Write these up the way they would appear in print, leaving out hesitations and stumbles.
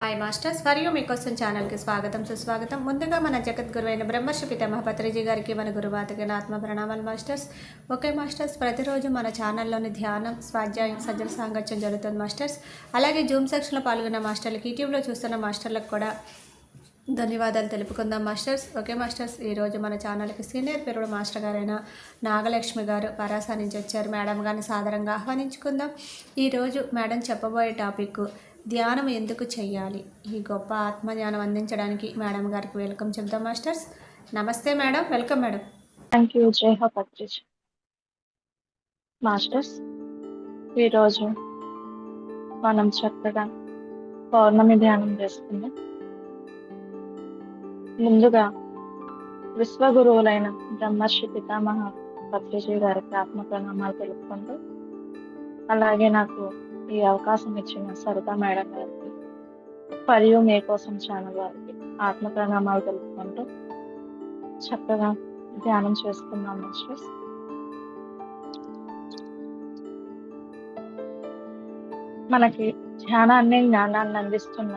Hi masters for you మీకోసం ఛానల్కి స్వాగతం సుస్వాగతం. ముందుగా మన జగద్గురు అయిన బ్రహ్మర్షి పితామహ పత్రిజీ గారికి మన గురువాతకి ఆత్మ ప్రణామాలు మాస్టర్స్. ఓకే మాస్టర్స్, ప్రతిరోజు మన ఛానల్లోని ధ్యానం, స్వాధ్యాయం, సజ్జల సాంగత్యం జరుగుతుంది మాస్టర్స్. అలాగే జూమ్ సెక్షన్లో పాల్గొన్న మాస్టర్లకు, యూట్యూబ్లో చూస్తున్న మాస్టర్లకు కూడా ధన్యవాదాలు తెలుపుకుందాం మాస్టర్స్. ఓకే మాస్టర్స్, ఈరోజు మన ఛానల్కి సీనియర్ పెరుడు మాస్టర్ గారైన నాగలక్ష్మి గారు పరాస నుంచి వచ్చారు. మేడం గారిని సాదరంగా ఆహ్వానించుకుందాం. ఈరోజు మేడం చెప్పబోయే టాపిక్ ధ్యానం ఎందుకు చెయ్యాలి. ఈ గొప్ప ఆత్మజ్ఞానం అందించడానికి మేడం గారికి వెల్కమ్ చెప్దాం మాస్టర్స్. నమస్తే madam, welcome madam. Thank you. జై హో పత్రిజ్. మాస్టర్స్, ఈరోజు మనం చక్కగా పౌర్ణమి ధ్యానం చేసుకుందాం. ముందుగా విశ్వగురువులైన బ్రహ్మర్షి పితామహ పత్రిజీ గారికి ఆత్మ ప్రణామాలు తెలుపుకుంటూ, అలాగే నాకు ఈ అవకాశం ఇచ్చిన సరితా మేడం గారికి, మరియు మీకోసం ఛానల్ వారికి ఆత్మ ప్రణామాలు తెలుపుకుంటూ చక్కగా ధ్యానం చేసుకుందాం మాస్టర్స్. మనకి ధ్యానాన్ని, జ్ఞానాన్ని అందిస్తున్న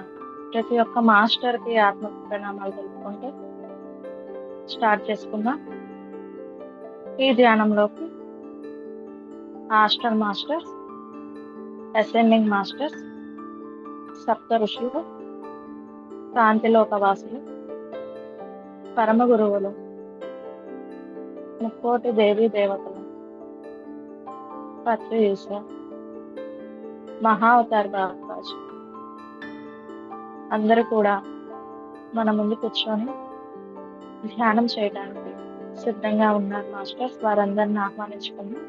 ప్రతి ఒక్క మాస్టర్కి ఆత్మ ప్రణామాలు తెలుపుకుంటూ స్టార్ట్ చేసుకుందాం. ఈ ధ్యానంలోకి ఆస్ట్రల్ మాస్టర్స్, అసెండింగ్ మాస్టర్స్, సప్త ఋషులు, కాంతిలోకవాసులు, పరమ గురువులు, ముక్కోటి దేవీ దేవతలు, పత్రిజీ, మహా అవతార్ బాబాజీ అందరూ కూడా మన ముందు కూర్చొని ధ్యానం చేయడానికి సిద్ధంగా ఉన్నారు మాస్టర్స్. వారందరిని ఆహ్వానించుకున్నాం.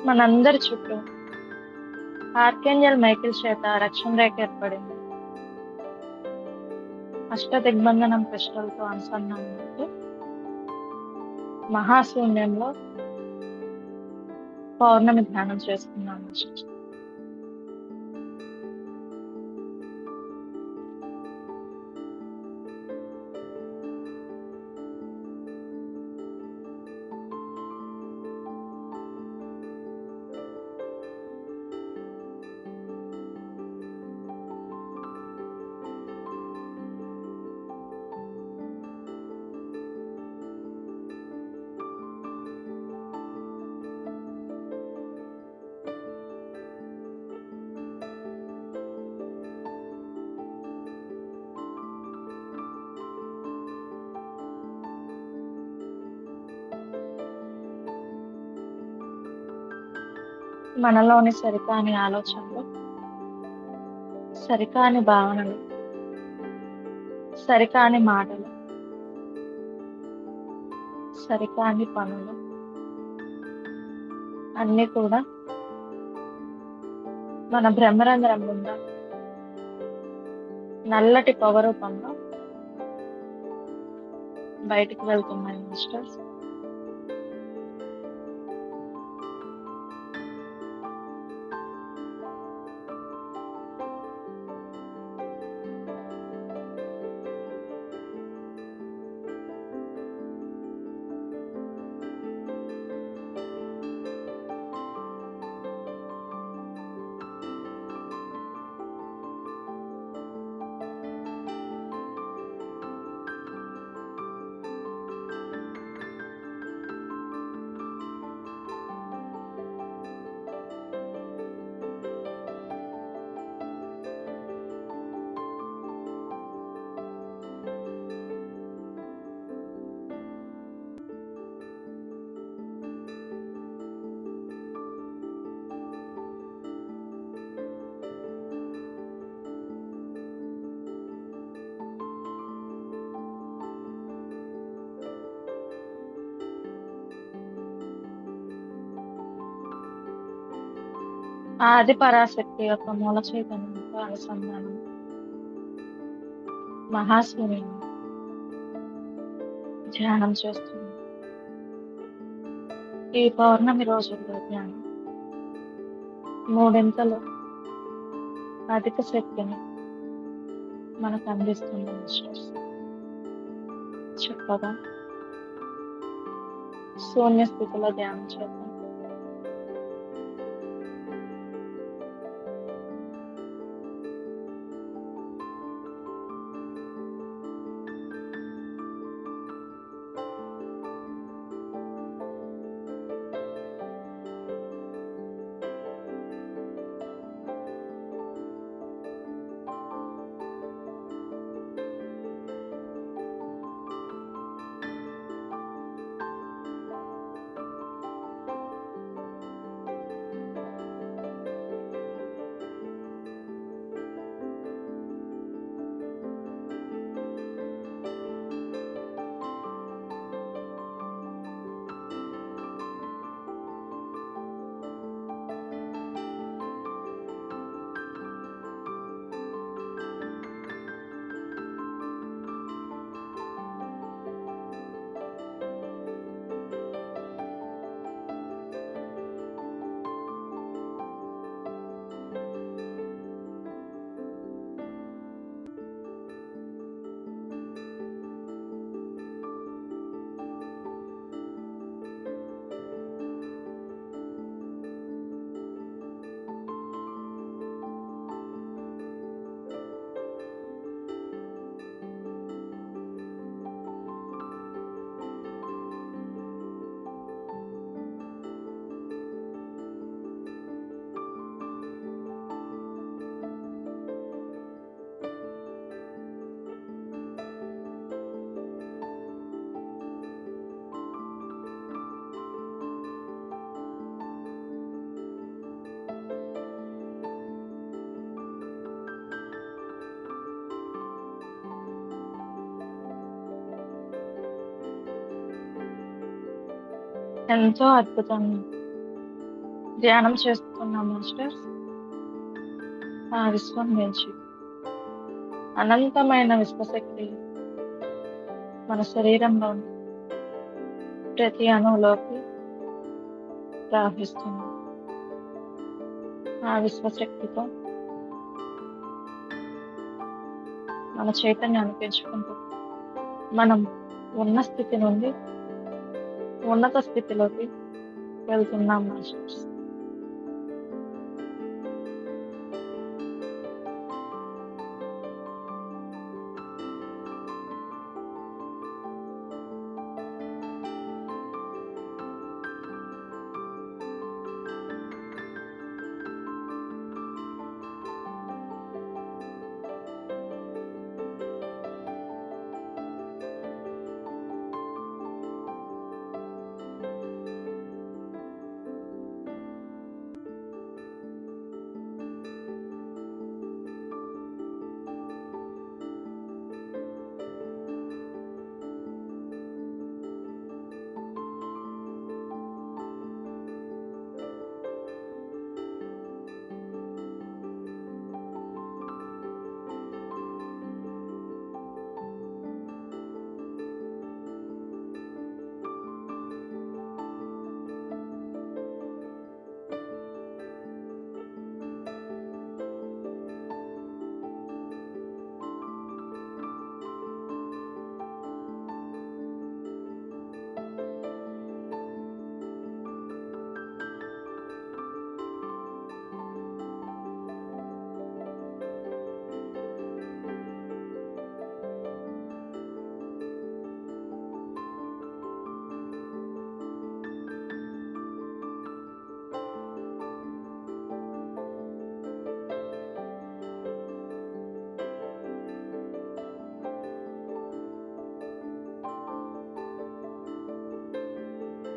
మనందరి చుట్టూ ఆర్కేంజల్ మైకిల్ చేత రక్షణ రేఖ ఏర్పడింది. అష్టదిగ్బంధనం క్రిస్టల్తో అనుసంధానం మహాశూన్యంలో పౌర్ణమి ధ్యానం చేసుకున్నాం. మనలోని సరికాని ఆలోచనలు, సరికాని భావనలు, సరికాని మాటలు, సరికాని పనులు అన్నీ కూడా మన బ్రహ్మరంధ్రం గుండా నల్లటి పొగ రూపంలో బయటికి వెళ్తున్నాయి మాస్టర్స్. ఆది పరాశక్తి యొక్క మూల చైతన్యంతో అనుసంధానం మహాశూన్యం ధ్యానం చేస్తుంది. ఈ పౌర్ణమి రోజుల్లో ధ్యానం మూడింతలు అధిక శక్తిని మనకు అందిస్తుంది మాస్టర్స్. చక్కగా శూన్య స్థితిలో ధ్యానం చేద్దాం. ఎంతో అద్భుతంగా ధ్యానం చేస్తున్నాం మాస్టర్స్. ఆ విశ్వం నుంచి అనంతమైన విశ్వశక్తి మన శరీరంలోని ప్రతి అణువులోకి ప్రవహిస్తుంది. ఆ విశ్వశక్తితో మన చైతన్యాన్ని పెంచుకుంటూ మనం ఉన్న స్థితి నుండి ఉన్నత స్థితిలోకి వెళ్తున్నాం మాస్టర్స్.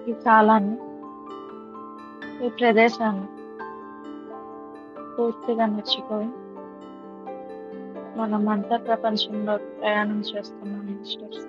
ఈ కాలాన్ని, ఈ ప్రదేశాన్ని పూర్తిగా మర్చిపోయి మనం అంతర్ ప్రపంచంలో ప్రయాణం చేస్తున్నాం మాస్టర్స్.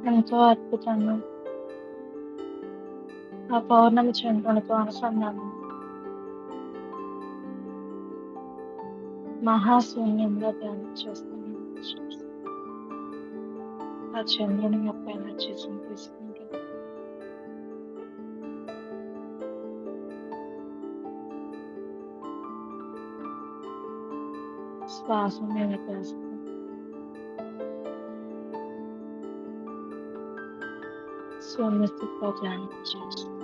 ఎంతో అద్భుతంగా ఆ పౌర్ణమి చంద్రునితో అనుసంధానం మహాశూన్యంలో ధ్యానం చేస్తున్నాను మాస్టర్స్. ఆ చంద్రుని యొక్క ఎనర్జీస్ని తీసుకుంటూ శ్వాస మీద ధ్యాస శూన్య స్థితిలో ధ్యానం చేస్తున్నాను.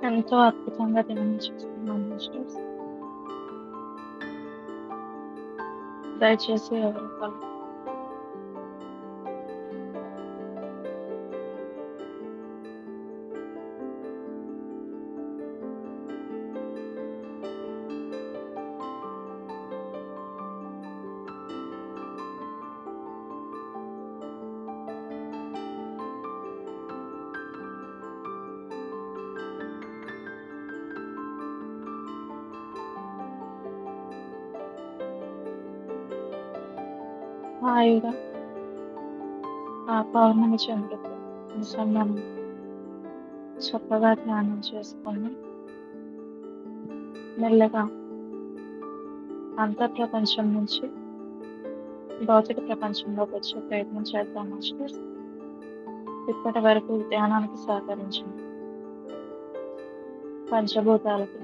ఎంతో అద్భుతంగా ధ్యానం చేస్తున్నాం మాస్టర్స్. దయచేసి ఎవరు వాళ్ళు హాయిగా ఆ పౌర్ణమి చంద్రుడితో మనం చక్కగా ధ్యానం చేసుకొని మెల్లగా అంతర్ప్రపంచం నుంచి భౌతిక ప్రపంచంలోకి వచ్చే ప్రయత్నం చేద్దాం మాస్టర్స్. ఇప్పటి వరకు ధ్యానానికి సహకరించిన పంచభూతాలకి,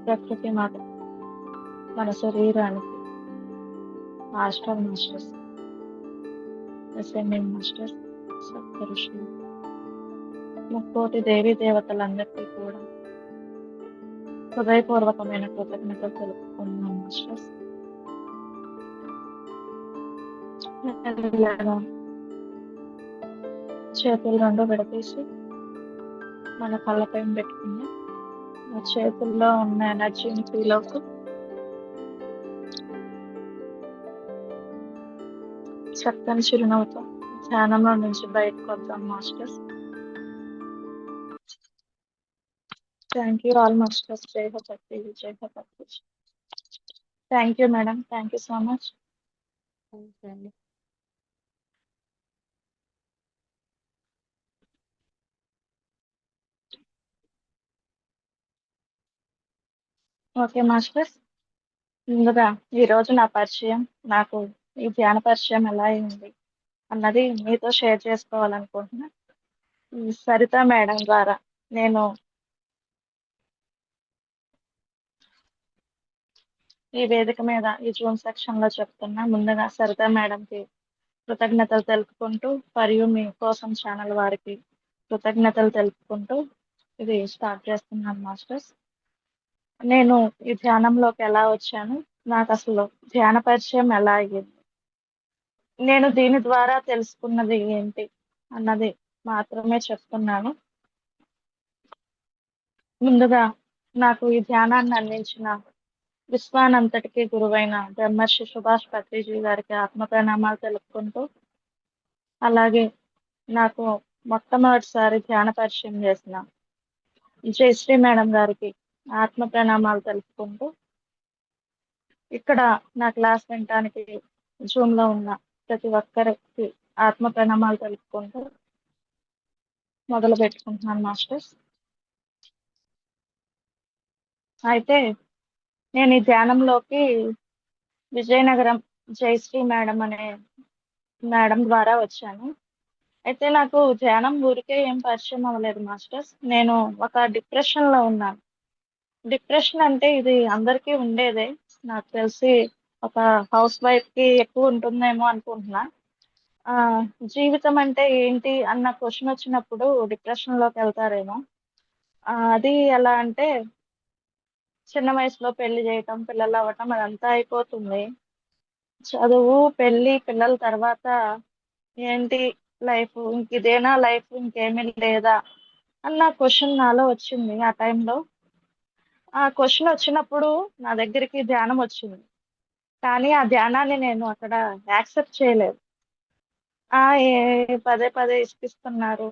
ప్రకృతి మాతకి, మన శరీరానికి, హాస్టల్ మాస్టర్స్, అసెండింగ్ మాస్టర్స్, సప్తఋషులు, ముక్కోటి దేవీ దేవతలందరికీ కూడా హృదయపూర్వకమైన కృతజ్ఞతలు తెలుపుకున్నాం మాస్టర్స్. మెల్లగా చేతులు రెండు విడదీసి మన కళ్ళపైన పెట్టుకుని ఆ చేతుల్లో ఉన్న ఎనర్జీని ఫీల్ అవుతూ చక్కని చిరునవ్వుతో ధ్యానంలో నుంచి బయటకు వద్దాం masters. Thank you all masters. జై హో భక్తి, జై హో భక్తి. Thank you madam, thank you so much. అండి. ఓకే మాస్టర్స్, ముందుగా ఈరోజు నా పరిచయం, నాకు ఈ ధ్యాన పరిచయం ఎలా అయింది అన్నది మీతో షేర్ చేసుకోవాలనుకుంటున్నా. ఈ సరిత మేడం ద్వారా నేను ఈ వేదిక మీద ఈ జూమ్ సెక్షన్ లో చెప్తున్నా. ముందుగా సరిత మేడంకి కృతజ్ఞతలు తెలుపుకుంటూ, మరియు మీ కోసం ఛానల్ వారికి కృతజ్ఞతలు తెలుపుకుంటూ ఇది స్టార్ట్ చేస్తున్నాను మాస్టర్స్. నేను ఈ ధ్యానంలోకి ఎలా వచ్చాను, నాకు అసలు ధ్యాన పరిచయం ఎలా అయ్యింది, నేను దీని ద్వారా తెలుసుకున్నది ఏంటి అన్నది మాత్రమే చెప్తున్నాను. ముందుగా నాకు ఈ ధ్యానాన్ని అందించిన విశ్వానంతటికి గురువైన బ్రహ్మర్షి సుభాష్ పత్రిజీ గారికి ఆత్మ ప్రణామాలు తెలుపుకుంటూ, అలాగే నాకు మొట్టమొదటిసారి ధ్యాన పరిచయం చేసిన జయశ్రీ మేడం గారికి ఆత్మ ప్రణామాలు తెలుపుకుంటూ, ఇక్కడ నా క్లాస్ వినటానికి జూమ్ లో ఉన్న ప్రతి ఒక్కరికి ఆత్మ ప్రణామాలు తెలుపుకుంటూ మొదలు పెట్టుకుంటున్నాను మాస్టర్స్. అయితే నేను ఈ ధ్యానంలోకి విజయనగరం జయశ్రీ మేడం అనే మేడం ద్వారా వచ్చాను. అయితే నాకు ధ్యానం ఊరికే ఏం పరిచయం అవ్వలేదు మాస్టర్స్. నేను ఒక డిప్రెషన్ లో ఉన్నాను. డిప్రెషన్ అంటే ఇది అందరికీ ఉండేదే, నాకు తెలిసి ఒక హౌస్ వైఫ్ కి ఎక్కువ ఉంటుందేమో అనుకుంటున్నా. ఆ జీవితం అంటే ఏంటి అన్న క్వశ్చన్ వచ్చినప్పుడు డిప్రెషన్ లోకి వెళ్తారేమో. అది ఎలా అంటే చిన్న వయసులో పెళ్లి చేయటం, పిల్లలు అవ్వటం అదంతా అయిపోతుంది. చదువు, పెళ్లి, పిల్లల తర్వాత ఏంటి లైఫ్, ఇంక ఇదేనా లైఫ్, ఇంకేమీ లేదా అన్న క్వశ్చన్ నాలో వచ్చింది ఆ టైంలో. ఆ క్వశ్చన్ వచ్చినప్పుడు నా దగ్గరికి ధ్యానం వచ్చింది, కానీ ఆ ధ్యానాన్ని నేను అక్కడ యాక్సెప్ట్ చేయలేదు. ఆ పదే పదే ఇసుకిస్తున్నారు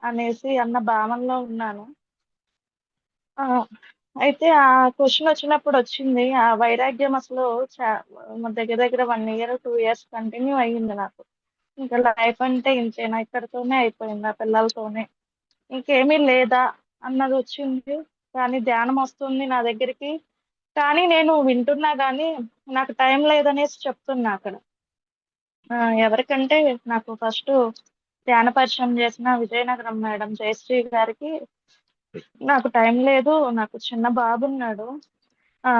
అనేసి అన్న భావనలో ఉన్నాను. ఆ, అయితే ఆ క్వశ్చన్ వచ్చినప్పుడు వచ్చింది ఆ వైరాగ్యం. అసలు దగ్గర దగ్గర 1 ఇయర్ 2 ఇయర్స్ కంటిన్యూ అయ్యింది నాకు. ఇంకా లైఫ్ అంటే ఇంతేనా, ఇక్కడితోనే అయిపోయింది, ఆ పిల్లలతోనే ఇంకేమీ లేదా అన్నది వచ్చింది. కానీ ధ్యానం వస్తుంది నా దగ్గరికి, కానీ నేను వింటున్నా కానీ నాకు టైం లేదనేసి చెప్తున్నా అక్కడ. ఎవరికంటే నాకు ఫస్ట్ ధ్యాన పరిచయం చేసిన విజయనగరం మేడం జయశ్రీ గారికి నాకు టైం లేదు, నాకు చిన్న బాబు ఉన్నాడు, ఆ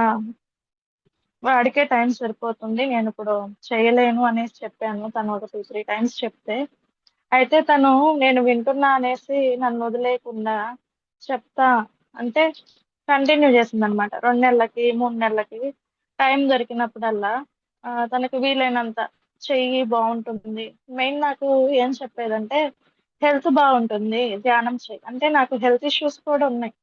వాడికే టైం సరిపోతుంది, నేను ఇప్పుడు చేయలేను అనేసి చెప్పాను. తను ఒక 2 3 టైమ్స్ చెప్తే, అయితే తను నేను వింటున్నా అనేసి నన్ను వదిలేయకుండా చెప్తా అంటే కంటిన్యూ చేసింది అనమాట. 2 నెలలకి 3 నెలలకి టైం దొరికినప్పుడల్లా తనకి వీలైనంత చెయ్యి, బాగుంటుంది. మెయిన్ నాకు ఏం చెప్పేదంటే హెల్త్ బాగుంటుంది ధ్యానం చేయి అంటే. నాకు హెల్త్ ఇష్యూస్ కూడా ఉన్నాయి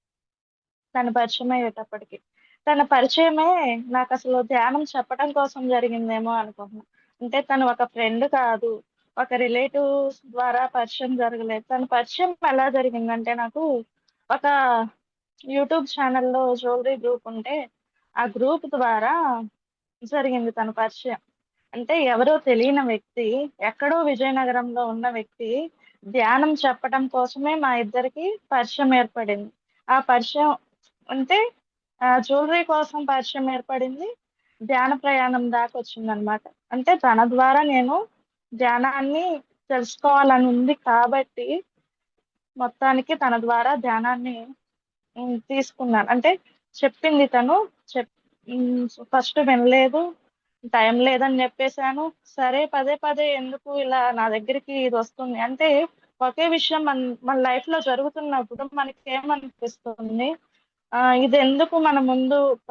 తన పరిచయం అయ్యేటప్పటికి. తన పరిచయమే నాకు అసలు ధ్యానం చెప్పడం కోసం జరిగిందేమో అనుకుంటున్నా. అంటే తను ఒక ఫ్రెండ్ కాదు, ఒక రిలేటివ్స్ ద్వారా పరిచయం జరగలేదు. తన పరిచయం ఎలా జరిగిందంటే నాకు ఒక యూట్యూబ్ ఛానల్లో జ్యువెలరీ గ్రూప్ ఉంటే ఆ గ్రూప్ ద్వారా జరిగింది తన పరిచయం. అంటే ఎవరో తెలియని వ్యక్తి, ఎక్కడో విజయనగరంలో ఉన్న వ్యక్తి ధ్యానం చెప్పడం కోసమే మా ఇద్దరికి పరిచయం ఏర్పడింది. ఆ పరిచయం అంటే జ్యువెలరీ కోసం పరిచయం ఏర్పడింది. ధ్యాన ప్రయాణం దాకా వచ్చిందనమాట. అంటే తన ద్వారా నేను ధ్యానాన్ని తెలుసుకోవాలని ఉంది కాబట్టి మొత్తానికి తన ద్వారా ధ్యానాన్ని తీసుకున్నాను. అంటే చెప్పింది తను. చెప్ ఫస్ట్ వినలేదు. టైం లేదని చెప్పేశాను. సరే పదే పదే ఎందుకు ఇలా నా దగ్గరికి ఇది వస్తుంది అంటే ఒకే విషయం మన లైఫ్ లో జరుగుతున్నప్పుడు మనకి ఏమనిపిస్తుంది, ఇది ఎందుకు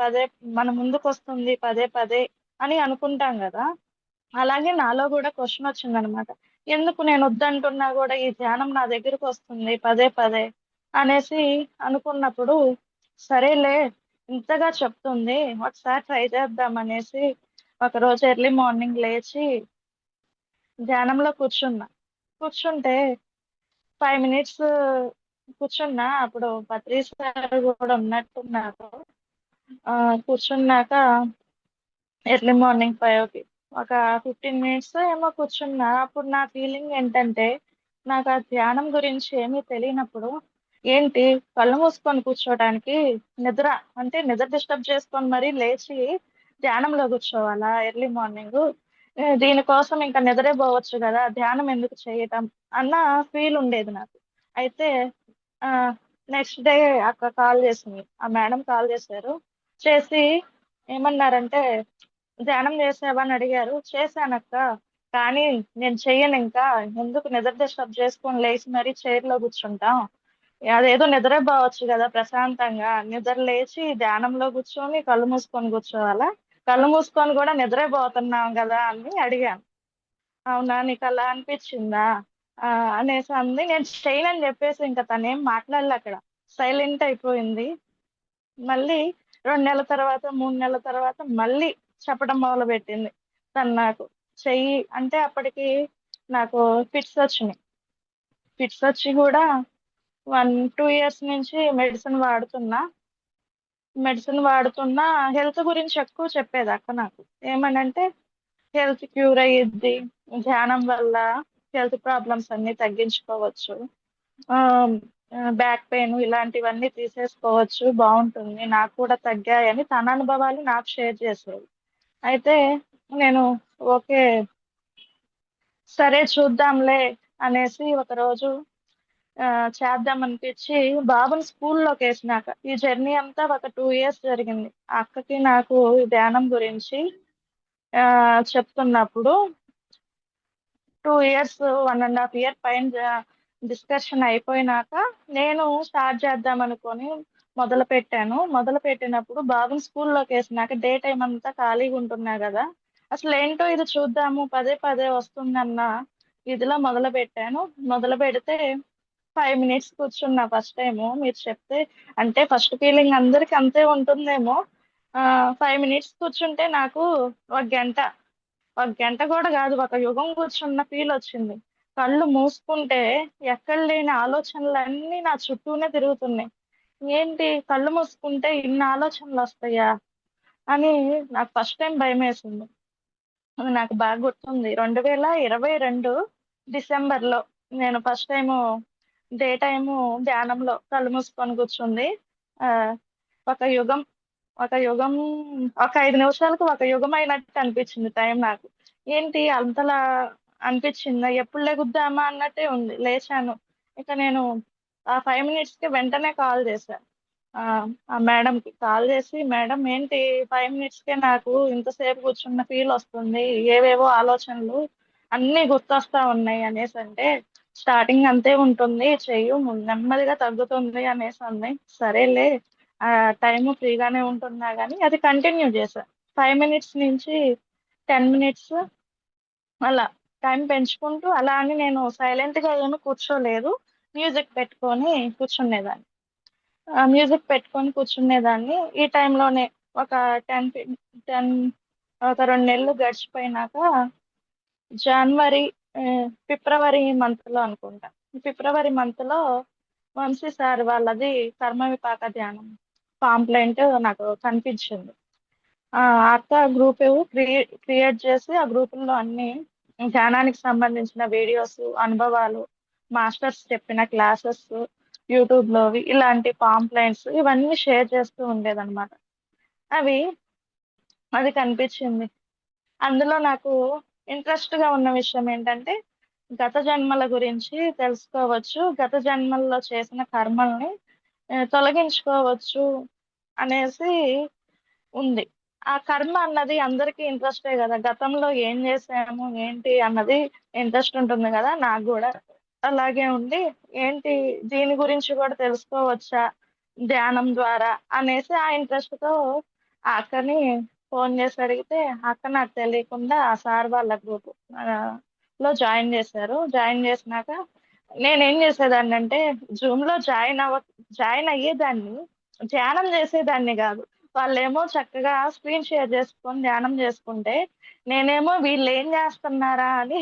పదే మన ముందుకు వస్తుంది పదే పదే అని అనుకుంటాం కదా. అలాగే నాలో కూడా క్వశ్చన్ వచ్చిందనమాట. ఎందుకు నేను వద్దంటున్నా కూడా ఈ ధ్యానం నా దగ్గరకు వస్తుంది పదే పదే అనేసి అనుకున్నప్పుడు, సరేలే ఇంతగా చెప్తుంది ఒకసారి ట్రై చేద్దాం అనేసి ఒకరోజు ఎర్లీ మార్నింగ్ లేచి ధ్యానంలో కూర్చుంటే 5 మినిట్స్ కూర్చున్నా. అప్పుడు పత్రి సార్ కూడా ఉన్నట్టున్నారు. ఆ కూర్చున్నాక ఎర్లీ మార్నింగ్ 5కి ఒక 15 మినిట్స్ ఏమో కూర్చున్నా. అప్పుడు నా ఫీలింగ్ ఏంటంటే, నాకు ఆ ధ్యానం గురించి ఏమీ తెలియనప్పుడు ఏంటి కళ్ళు మూసుకొని కూర్చోడానికి నిద్ర అంటే నిద్ర డిస్టర్బ్ చేసుకొని మరీ లేచి ధ్యానంలో కూర్చోవాలా ఎర్లీ మార్నింగ్, దీనికోసం ఇంకా నిద్రే పోవచ్చు కదా, ధ్యానం ఎందుకు చేయటం అన్న ఫీల్ ఉండేది నాకు. అయితే ఆ నెక్స్ట్ డే అక్క కాల్ చేసింది, ఆ మేడం కాల్ చేశారు. చేసి ఏమన్నారంటే, ధ్యానం చేసావా అని అడిగారు. చేశానక్క, కానీ నేను చెయ్యను ఇంకా, ఎందుకు నిద్ర డిస్టర్బ్ చేసుకొని లేచి మరీ చైర్ లో కూర్చుంటాం, అదేదో నిద్ర పోవచ్చు కదా ప్రశాంతంగా, నిద్ర లేచి ధ్యానంలో కూర్చొని కళ్ళు మూసుకొని కూర్చోవాలా, కళ్ళు మూసుకొని కూడా నిద్రే పోతున్నాం కదా అని అడిగాను. అవునా నీకు అలా అనిపించిందా ఆ అనేసి అంది. నేను చేయనని చెప్పేసి ఇంకా తనేం మాట్లాడలే అక్కడ, సైలెంట్ అయిపోయింది. మళ్ళీ 2 నెలల తర్వాత 3 నెలల తర్వాత మళ్ళీ చెప్పడం మొదలు పెట్టింది తను నాకు. చెయ్యి అంటే అప్పటికి నాకు ఫిట్స్ వచ్చినాయి. ఫిట్స్ వచ్చి కూడా 1-2 ఇయర్స్ నుంచి మెడిసిన్ వాడుతున్నా. హెల్త్ గురించి ఎక్కువ చెప్పేది అక్క నాకు. ఏమనంటే హెల్త్ క్యూర్ అయ్యిద్ది, ధ్యానం వల్ల హెల్త్ ప్రాబ్లమ్స్ అన్ని తగ్గించుకోవచ్చు, బ్యాక్ పెయిన్ ఇలాంటివన్నీ తీసేసుకోవచ్చు, బాగుంటుంది, నాకు కూడా తగ్గాయని తన అనుభవాలు నాకు షేర్ చేసేది. అయితే నేను ఓకే సరే చూద్దాంలే అనేసి ఒకరోజు ఆ, చేద్దాం అనిపించి బాబుని స్కూల్లోకి వేసినాక ఈ జర్నీ అంతా ఒక 2 ఇయర్స్ జరిగింది. ఆ అక్కకి నాకు ఈ ధ్యానం గురించి చెప్తున్నప్పుడు 2 ఇయర్స్ 1.5 ఇయర్ పైన డిస్కషన్ అయిపోయినాక నేను స్టార్ట్ చేద్దాం అనుకొని మొదలు పెట్టినప్పుడు బాబుని స్కూల్లోకి వేసినాక డే టైం అంతా ఖాళీగా ఉంటున్నా కదా, అసలు ఏంటో ఇది చూద్దాము పదే పదే వస్తుందన్న ఇదిలో మొదలు పెడితే 5 మినిట్స్ కూర్చున్నా ఫస్ట్ టైము. మీరు చెప్తే అంటే ఫస్ట్ ఫీలింగ్ అందరికి అంతే ఉంటుందేమో. 5 మినిట్స్ కూర్చుంటే నాకు ఒక గంట ఒక గంట కూడా కాదు, ఒక యుగం కూర్చున్న ఫీల్ వచ్చింది. కళ్ళు మూసుకుంటే ఎక్కడ లేని ఆలోచనలన్నీ నా చుట్టూనే తిరుగుతున్నాయి. ఏంటి కళ్ళు మూసుకుంటే ఇన్ని ఆలోచనలు వస్తాయా అని నాకు ఫస్ట్ టైం భయం వేసింది. అది నాకు బాగా గుర్తుంది. 2022 డిసెంబర్లో నేను ఫస్ట్ టైము డే టైము ధ్యానంలో కళ్ళు మూసుకొని కూర్చుంది. ఆ ఒక యుగం ఒక యుగం ఒక 5 నిమిషాలకు ఒక యుగం అయినట్టు అనిపించింది టైం నాకు. ఏంటి అంతలా అనిపించిందా, ఎప్పుడు లెగుద్దామా అన్నట్టే ఉంది. లేచాను. ఇక నేను ఆ 5 మినిట్స్కి వెంటనే కాల్ చేశాను. ఆ ఆ మేడం కి కాల్ చేసి, మేడం ఏంటి 5 మినిట్స్కే నాకు ఇంతసేపు కూర్చున్న ఫీల్ వస్తుంది, ఏవేవో ఆలోచనలు అన్నీ గుర్తొస్తా ఉన్నాయి అనేసి అంటే, స్టార్టింగ్ అంతే ఉంటుంది చెయ్యు, నెమ్మదిగా తగ్గుతుంది అనేసి అంది. సరేలే ఆ టైం ఫ్రీగానే ఉంటున్నా కానీ అది కంటిన్యూ చేశా. 5 మినిట్స్ నుంచి 10 మినిట్స్ అలా టైం పెంచుకుంటూ, అలా అని నేను సైలెంట్ గా ఏమి కూర్చోలేదు. మ్యూజిక్ పెట్టుకొని కూర్చునేదాన్ని. మ్యూజిక్ పెట్టుకొని కూర్చునేదాన్ని. ఈ టైంలోనే ఒక 10 ఒక 2 నెలలు గడిచిపోయినాక జనవరి ఆ, ఫిబ్రవరి మంత్ లో అనుకుంటా, ఫిబ్రవరి మంత్ లో వంశీ సార్ వాళ్ళది కర్మ విపాక ధ్యానం పాంప్లెంట్ నాకు కనిపించింది. ఆ అక్క గ్రూప్ క్రియేట్ చేసి ఆ గ్రూపుల్లో అన్ని ధ్యానానికి సంబంధించిన వీడియోస్, అనుభవాలు, మాస్టర్స్ చెప్పిన క్లాసెస్, యూట్యూబ్ లోవి ఇలాంటి పాంప్లైంట్స్ ఇవన్నీ షేర్ చేస్తూ ఉండేదన్నమాట. అవి అది కనిపించింది. అందులో నాకు ఇంట్రెస్ట్ గా ఉన్న విషయం ఏంటంటే గత జన్మల గురించి తెలుసుకోవచ్చు, గత జన్మల్లో చేసిన కర్మల్ని తొలగించుకోవచ్చు అనేసి ఉంది. ఆ కర్మ అన్నది అందరికీ ఇంట్రెస్టే కదా, గతంలో ఏం చేసాము ఏంటి అన్నది ఇంట్రెస్ట్ ఉంటుంది కదా, నాకు కూడా అలాగే ఉండి ఏంటి దీని గురించి కూడా తెలుసుకోవచ్చా ధ్యానం ద్వారా అనేసి ఆ ఇంట్రెస్ట్ తో ఆ అక్కని ఫోన్ చేసి అడిగితే అక్క నాకు తెలియకుండా ఆ సార్ వాళ్ళ గ్రూప్ లో జాయిన్ చేశారు. జాయిన్ చేసినాక నేనేం చేసేదాన్ని అంటే జూమ్ లో జాయిన్ అయ్యేదాన్ని, ధ్యానం చేసేదాన్ని కాదు. వాళ్ళేమో చక్కగా స్క్రీన్ షేర్ చేసుకొని ధ్యానం చేసుకుంటే నేనేమో వీళ్ళు ఏం చేస్తున్నారా అని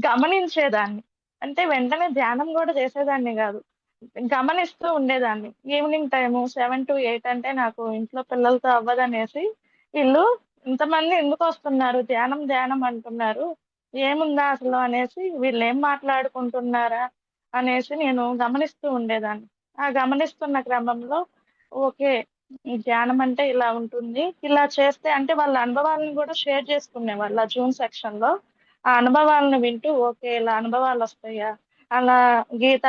గమనించేదాన్ని. అంటే వెంటనే ధ్యానం కూడా చేసేదాన్ని కాదు, గమనిస్తూ ఉండేదాన్ని. ఈవినింగ్ టైము 7 to 8 అంటే నాకు ఇంట్లో పిల్లలతో అవ్వదనేసి వీళ్ళు ఇంతమంది ఎందుకు వస్తున్నారు, ధ్యానం ధ్యానం అంటున్నారు, ఏముందా అసలు అనేసి వీళ్ళు ఏం మాట్లాడుకుంటున్నారా అనేసి నేను గమనిస్తూ ఉండేదాన్ని. ఆ గమనిస్తున్న క్రమంలో ఓకే, ఈ ధ్యానం అంటే ఇలా ఉంటుంది, ఇలా చేస్తే అంటే వాళ్ళ అనుభవాలను కూడా షేర్ చేసుకునేవాళ్ళు ఆ జూమ్ సెక్షన్ లో. ఆ అనుభవాలను వింటూ ఓకే ఇలా అనుభవాలు వస్తాయా, అలా గీత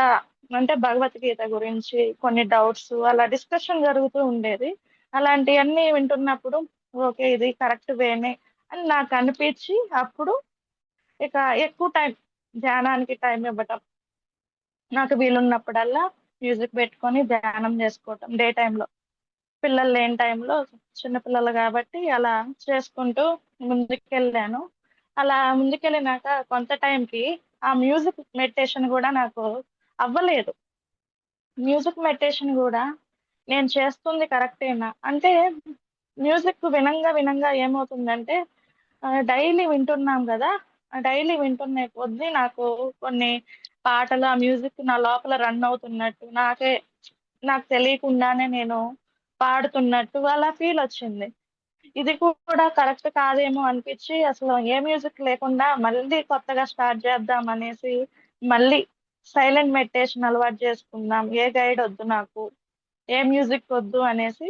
అంటే భగవద్గీత గురించి కొన్ని డౌట్స్ అలా డిస్కషన్ జరుగుతూ ఉండేది. అలాంటివన్నీ వింటున్నప్పుడు ఓకే ఇది కరెక్ట్ వేనే అని నాకు అనిపించి అప్పుడు ఇక ఎక్కువ టైం ధ్యానానికి టైం ఇవ్వటం, నాకు వీలున్నప్పుడల్లా మ్యూజిక్ పెట్టుకొని ధ్యానం చేసుకోవటం డే టైంలో, పిల్లలు లేని టైంలో, చిన్నపిల్లలు కాబట్టి అలా చేసుకుంటూ ముందుకెళ్ళాను. అలా ముందుకెళ్ళినాక కొంత టైంకి ఆ మ్యూజిక్ మెడిటేషన్ కూడా నాకు అవ్వలేదు. మ్యూజిక్ మెడిటేషన్ కూడా నేను చేస్తుంది కరెక్టేనా అంటే మ్యూజిక్ వినంగా వినంగా ఏమవుతుందంటే డైలీ వింటున్నాం కదా, డైలీ వింటున్న కొద్దీ నాకు కొన్ని పాటలు ఆ మ్యూజిక్ నా లోపల రన్ అవుతున్నట్టు, నాకు తెలియకుండానే నేను పాడుతున్నట్టు అలా ఫీల్ వచ్చింది. ఇది కూడా కరెక్ట్ కాదేమో అనిపించి అసలు ఏ మ్యూజిక్ లేకుండా మళ్ళీ కొత్తగా స్టార్ట్ చేద్దాం అనేసి మళ్ళీ సైలెంట్ మెడిటేషన్ అలవాటు చేసుకుందాం, ఏ గైడ్ వద్దు నాకు, ఏ మ్యూజిక్ వద్దు అనేసి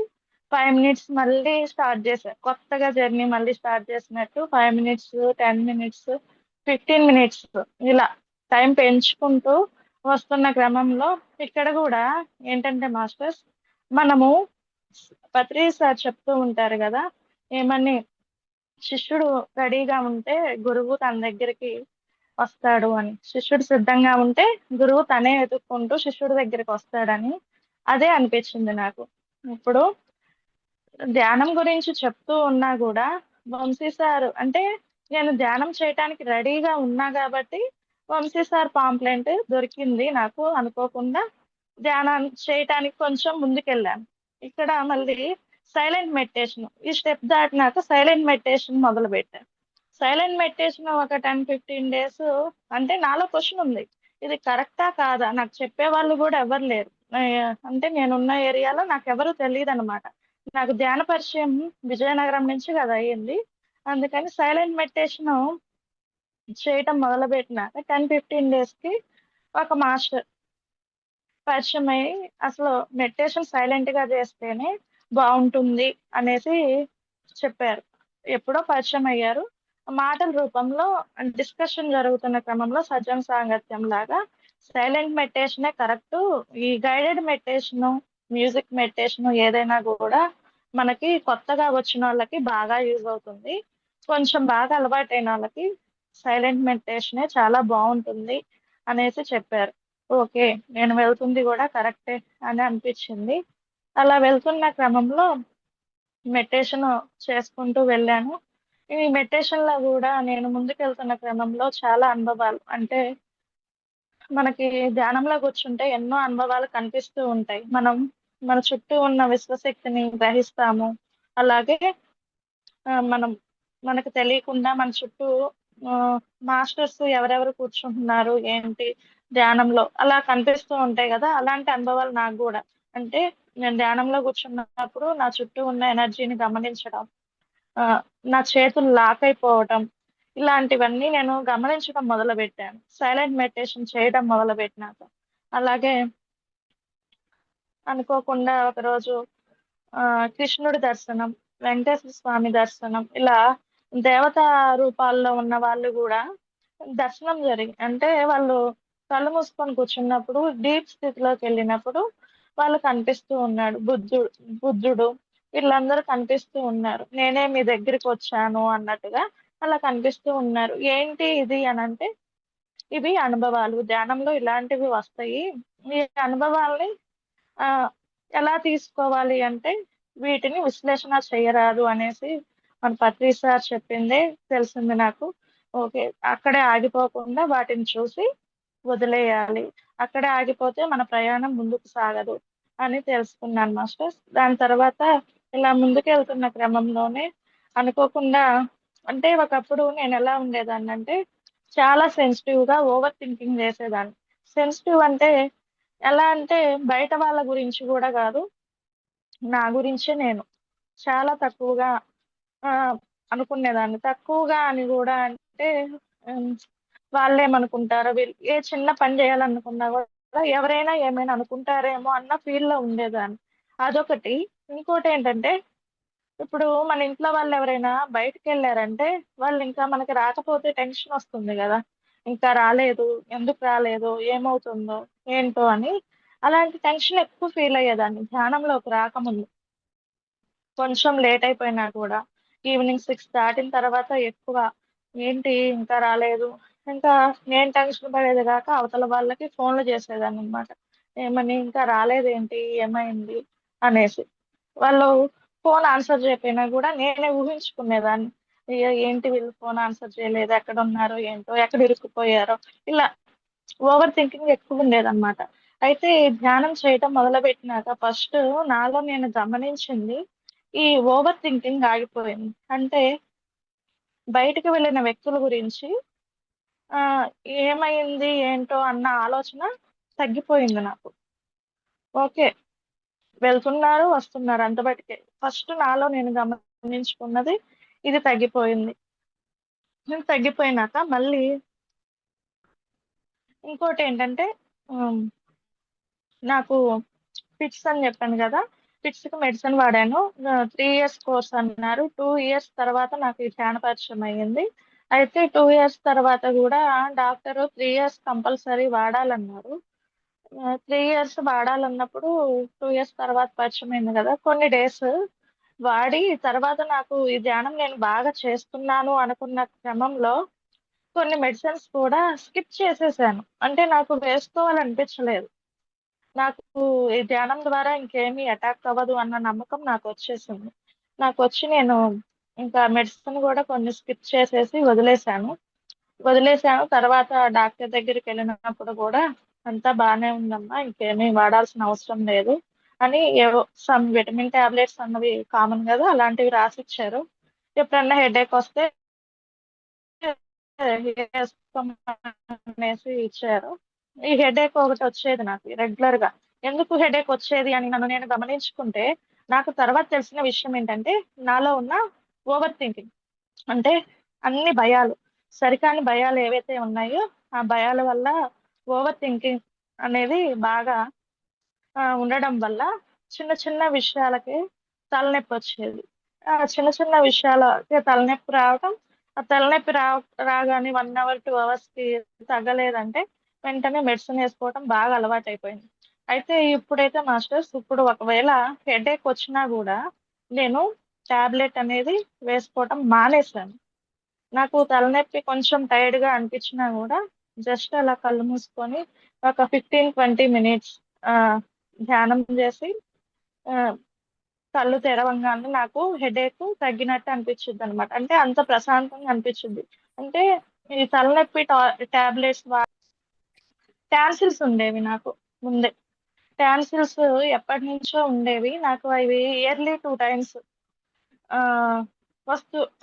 5 minutes మళ్ళీ స్టార్ట్ చేశా, కొత్తగా జర్నీ మళ్ళీ స్టార్ట్ చేసినట్టు 5 minutes, 10 minutes, 15 minutes ఇలా టైం పెంచుకుంటూ వస్తున్న క్రమంలో ఇక్కడ కూడా ఏంటంటే మాస్టర్స్ మనము పత్రి సార్ చెప్తూ ఉంటారు కదా ఏమని, శిష్యుడు రెడీగా ఉంటే గురువు తన దగ్గరికి వస్తాడు అని, శిష్యుడు సిద్ధంగా ఉంటే గురువు తనే వెతుక్కుంటూ శిష్యుడి దగ్గరికి వస్తాడని. అదే అనిపించింది నాకు ఇప్పుడు ధ్యానం గురించి చెప్తూ ఉన్నా కూడా వంశీ సార్ అంటే నేను ధ్యానం చేయటానికి రెడీగా ఉన్నా కాబట్టి వంశీ సార్ పాంప్లెంట్ దొరికింది నాకు అనుకోకుండా, ధ్యానం చేయటానికి కొంచెం ముందుకెళ్ళాను. ఇక్కడ మళ్ళీ సైలెంట్ మెడిటేషన్ ఈ స్టెప్ దాటినాక సైలెంట్ మెడిటేషన్ మొదలు పెట్టాను. సైలెంట్ మెడిటేషన్ ఒక 10-15 days అంటే నాలో క్వశ్చన్ ఉంది, ఇది కరెక్టా కాదా, నాకు చెప్పే వాళ్ళు కూడా ఎవరు లేరు. అంటే నేనున్న ఏరియాలో నాకు ఎవరు తెలియదు అనమాట. నాకు ధ్యాన పరిచయం విజయనగరం నుంచి కదా అయ్యింది. అందుకని సైలెంట్ మెడిటేషన్ చేయటం మొదలు పెట్టినాక 10-15 days కి ఒక మాస్టర్ పరిచయం అయ్యి అసలు మెడిటేషన్ సైలెంట్ గా చేస్తేనే బాగుంటుంది అనేసి చెప్పారు. ఎప్పుడో పరిచయం అయ్యారు, మాటల రూపంలో డిస్కషన్ జరుగుతున్న క్రమంలో సజ్జన సాంగత్యం లాగా సైలెంట్ మెడిటేషనే కరెక్ట్, ఈ గైడెడ్ మెడిటేషన్, మ్యూజిక్ మెడిటేషన్ ఏదైనా కూడా మనకి కొత్తగా వచ్చిన వాళ్ళకి బాగా యూజ్ అవుతుంది, కొంచెం బాగా అలవాటైన వాళ్ళకి సైలెంట్ మెడిటేషనే చాలా బాగుంటుంది అనేసి చెప్పారు. ఓకే, నేను వెళ్తుంది కూడా కరెక్టే అని అనిపించింది. అలా వెళ్తున్న క్రమంలో మెడిటేషన్ చేసుకుంటూ వెళ్ళాను. ఈ మెడిటేషన్ లో కూడా నేను ముందుకెళ్తున్న క్రమంలో చాలా అనుభవాలు అంటే మనకి ధ్యానంలో కూర్చుంటే ఎన్నో అనుభవాలు కనిపిస్తూ ఉంటాయి, మనం మన చుట్టూ ఉన్న విశ్వశక్తిని గ్రహిస్తాము. అలాగే మనం మనకు తెలియకుండా మన చుట్టూ మాస్టర్స్ ఎవరెవరు కూర్చుంటున్నారు ఏంటి ధ్యానంలో అలా కనిపిస్తూ ఉంటాయి కదా, అలాంటి అనుభవాలు నాకు కూడా. అంటే నేను ధ్యానంలో కూర్చున్నప్పుడు నా చుట్టూ ఉన్న ఎనర్జీని గమనించడం, ఆ, నా చేతులు లాక్ అయిపోవటం, ఇలాంటివన్నీ నేను గమనించడం మొదలుపెట్టాను సైలెంట్ మెడిటేషన్ చేయడం మొదలుపెట్టినాక. అలాగే అనుకోకుండా ఒకరోజు ఆ కృష్ణుడి దర్శనం, వెంకటేశ్వర స్వామి దర్శనం, ఇలా దేవతా రూపాల్లో ఉన్న వాళ్ళు కూడా దర్శనం జరిగి, అంటే వాళ్ళు కళ్ళు మూసుకొని కూర్చున్నప్పుడు డీప్ స్థితిలోకి వెళ్ళినప్పుడు వాళ్ళు కనిపిస్తూ ఉన్నాడు. బుద్ధుడు వీళ్ళందరూ కనిపిస్తూ ఉన్నారు. నేనే మీ దగ్గరికి వచ్చాను అన్నట్టుగా అలా కనిపిస్తూ ఉన్నారు. ఏంటి ఇది అని అంటే, ఇవి అనుభవాలు, ధ్యానంలో ఇలాంటివి వస్తాయి. ఈ అనుభవాల్ని ఆ ఎలా తీసుకోవాలి అంటే, వీటిని విశ్లేషణ చేయరాదు అనేసి మన పత్రి సార్ చెప్పిందే తెలిసింది నాకు. ఓకే, అక్కడే ఆగిపోకుండా వాటిని చూసి వదిలేయాలి. అక్కడే ఆగిపోతే మన ప్రయాణం ముందుకు సాగదు అని తెలుసుకున్నాను మాస్టర్స్. దాని తర్వాత ఇలా ముందుకు వెళ్తున్న క్రమంలోనే అనుకోకుండా, అంటే ఒకప్పుడు నేను ఎలా ఉండేదాన్ని అంటే చాలా సెన్సిటివ్ గా ఓవర్ థింకింగ్ చేసేదాన్ని. సెన్సిటివ్ అంటే ఎలా అంటే బయట వాళ్ళ గురించి కూడా కాదు, నా గురించే నేను చాలా తక్కువగా ఆ, అనుకునేదాన్ని. తక్కువగా అని కూడా అంటే ఉమ్, వాళ్ళేమనుకుంటారో, వీళ్ళు ఏ చిన్న పని చేయాలనుకున్నా కూడా ఎవరైనా ఏమైనా అనుకుంటారేమో అన్న ఫీల్ లో ఉండేదాన్ని. అదొకటి. ఇంకోటి ఏంటంటే, ఇప్పుడు మన ఇంట్లో వాళ్ళు ఎవరైనా బయటకు వెళ్ళారంటే వాళ్ళు ఇంకా మనకి రాకపోతే టెన్షన్ వస్తుంది కదా. ఇంకా రాలేదు, ఎందుకు రాలేదు, ఏమవుతుందో ఏంటో అని. అలాంటి టెన్షన్ ఎక్కువ ఫీల్ అయ్యేదాన్ని ధ్యానంలోకి రాకముందు. కొంచెం లేట్ అయిపోయినా కూడా ఈవినింగ్ 6 దాటిన తర్వాత ఎక్కువ, ఏంటి ఇంకా రాలేదు, ఇంకా నేను టెన్షన్ పడేది కాక అవతల వాళ్ళకి ఫోన్లు చేసేదాన్ని అనమాట. ఏమని, ఇంకా రాలేదేంటి, ఏమైంది అనేసి. వాళ్ళు ఫోన్ ఆన్సర్ చేయకపోయినా కూడా నేనే ఊహించుకునేదాన్ని. అయ్యో ఏంటి వీళ్ళు ఫోన్ ఆన్సర్ చేయలేదు, ఎక్కడ ఉన్నారో ఏంటో, ఎక్కడ ఇరుక్కుపోయారో, ఇలా ఓవర్ థింకింగ్ ఎక్కువ ఉండేదన్నమాట. అయితే ఈ ధ్యానం చేయటం మొదలుపెట్టినాక ఫస్ట్ నాలో నేను గమనించింది, ఈ ఓవర్ థింకింగ్ ఆగిపోయింది. అంటే బయటకు వెళ్ళిన వ్యక్తుల గురించి ఆ ఏమైంది ఏంటో అన్న ఆలోచన తగ్గిపోయింది నాకు. ఓకే, వెళ్తున్నారు వస్తున్నారు అంత బట్టికే. ఫస్ట్ నాలో నేను గమనించుకున్నది ఇది తగ్గిపోయింది. నేను తగ్గిపోయినాక మళ్ళీ ఇంకోటి ఏంటంటే, ఉమ్, నాకు ఫిట్స్ అని చెప్పాను కదా, ఫిట్స్ కి మెడిసిన్ వాడాను. 3 ఇయర్స్ కోర్స్ అన్నారు. 2 ఇయర్స్ తర్వాత నాకు ఈ ధ్యాన పరిచయం అయ్యింది. అయితే 2 ఇయర్స్ తర్వాత కూడా డాక్టర్ 3 ఇయర్స్ కంపల్సరీ వాడాలన్నారు. 3 ఇయర్స్ వాడాలన్నప్పుడు 2 ఇయర్స్ తర్వాత పరిచయం అయింది కదా, కొన్ని డేస్ వాడి తర్వాత నాకు ఈ ధ్యానం నేను బాగా చేస్తున్నాను అనుకున్న క్రమంలో కొన్ని మెడిసిన్స్ కూడా స్కిప్ చేసేసాను. అంటే నాకు వేసుకోవాలనిపించలేదు. నాకు ఈ ధ్యానం ద్వారా ఇంకేమీ అటాక్ అవ్వదు అన్న నమ్మకం నాకు వచ్చేసింది. నాకు వచ్చి నేను ఇంకా మెడిసిన్ కూడా కొన్ని స్కిప్ చేసేసి వదిలేశాను. తర్వాత డాక్టర్ దగ్గరికి వెళ్ళినప్పుడు కూడా అంతా బాగానే ఉందమ్మా, ఇంకేమీ వాడాల్సిన అవసరం లేదు అని ఏవో సమ్ విటమిన్ టాబ్లెట్స్ అన్నవి కామన్ కదా, అలాంటివి రాసిచ్చారు. ఎప్పుడన్నా హెడేక్ వస్తే వేసుకోమనేసి ఇచ్చారు. ఈ హెడేక్ ఒకటి వచ్చేది నాకు రెగ్యులర్ గా. ఎందుకు హెడేక్ వచ్చేది అని నన్ను నేను గమనించుకుంటే నాకు తర్వాత తెలిసిన విషయం ఏంటంటే, నాలో ఉన్న ఓవర్ థింకింగ్. అంటే అన్ని భయాలు, సరికాని భయాలు ఏవైతే ఉన్నాయో ఆ భయాల వల్ల ఓవర్ థింకింగ్ అనేది బాగా ఉండడం వల్ల చిన్న చిన్న విషయాలకి తలనొప్పి వచ్చేది. ఆ చిన్న చిన్న విషయాలకి తలనొప్పి రావటం, ఆ తలనొప్పి రాగానే 1 అవర్ 2 అవర్స్ కి తగ్గలేదంటే వెంటనే మెడిసిన్ వేసుకోవటం బాగా అలవాటు అయిపోయింది. అయితే ఇప్పుడైతే మాస్టర్స్, ఇప్పుడు ఒకవేళ హెడేక్ వచ్చినా కూడా నేను టాబ్లెట్ అనేది వేసుకోవటం మానేశాను. నాకు తలనొప్పి కొంచెం టైర్డ్ గా అనిపించినా కూడా జస్ట్ అలా కళ్ళు మూసుకొని ఒక 15-20 మినిట్స్ ఆ ధ్యానం చేసి ఆ, కళ్ళు తెరవంగానే నాకు హెడేక్ తగ్గినట్టు అనిపించింది అనమాట. అంటే అంత ప్రశాంతంగా అనిపించింది. అంటే ఈ తలనొప్పి టాబ్లెట్స్, టాన్సిల్స్ ఉండేవి నాకు ముందే. టాన్సిల్స్ ఎప్పటి నుంచో ఉండేవి నాకు. అవి ఇయర్లీ 2 టైమ్స్ ఆ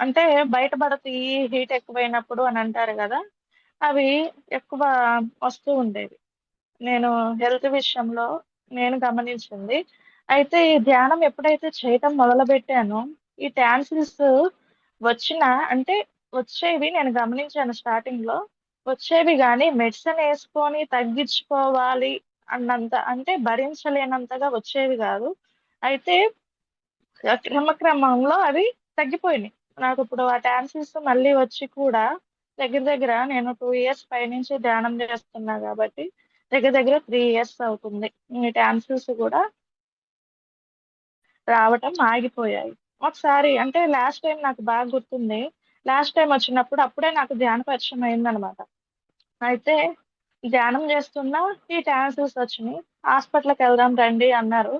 అంటే బయటపడతాయి హీట్ ఎక్కువైనప్పుడు అని అంటారు కదా, అవి ఎక్కువ వస్తూ ఉండేవి. నేను హెల్త్ విషయంలో నేను గమనించింది. అయితే ఈ ధ్యానం ఎప్పుడైతే చేయటం మొదలు పెట్టానో ఈ టాన్సిల్స్ వచ్చిన అంటే వచ్చేవి నేను గమనించాను స్టార్టింగ్ లో. వచ్చేవి కానీ మెడిసిన్ వేసుకొని తగ్గించుకోవాలి అన్నంత, అంటే భరించలేనంతగా వచ్చేవి కాదు. అయితే క్రమక్రమంలో అవి తగ్గిపోయినాయి. నాకు ఇప్పుడు ఆ టాన్సిల్స్ మళ్ళీ వచ్చి కూడా దగ్గర దగ్గర నేను 2 ఇయర్స్ పైనుంచి ధ్యానం చేస్తున్నా కాబట్టి దగ్గర దగ్గర 3 ఇయర్స్ అవుతుంది. ఈ టాన్సిల్స్ కూడా రావటం ఆగిపోయాయి. ఒకసారి అంటే లాస్ట్ టైం నాకు బాగా గుర్తుంది. లాస్ట్ టైం వచ్చినప్పుడు అప్పుడే నాకు ధ్యాన పరిచయం అయిందనమాట. అయితే ధ్యానం చేస్తున్నా ఈ టాన్సిల్స్ వచ్చినాయి. హాస్పిటల్కి వెళ్దాం రండి అన్నారు.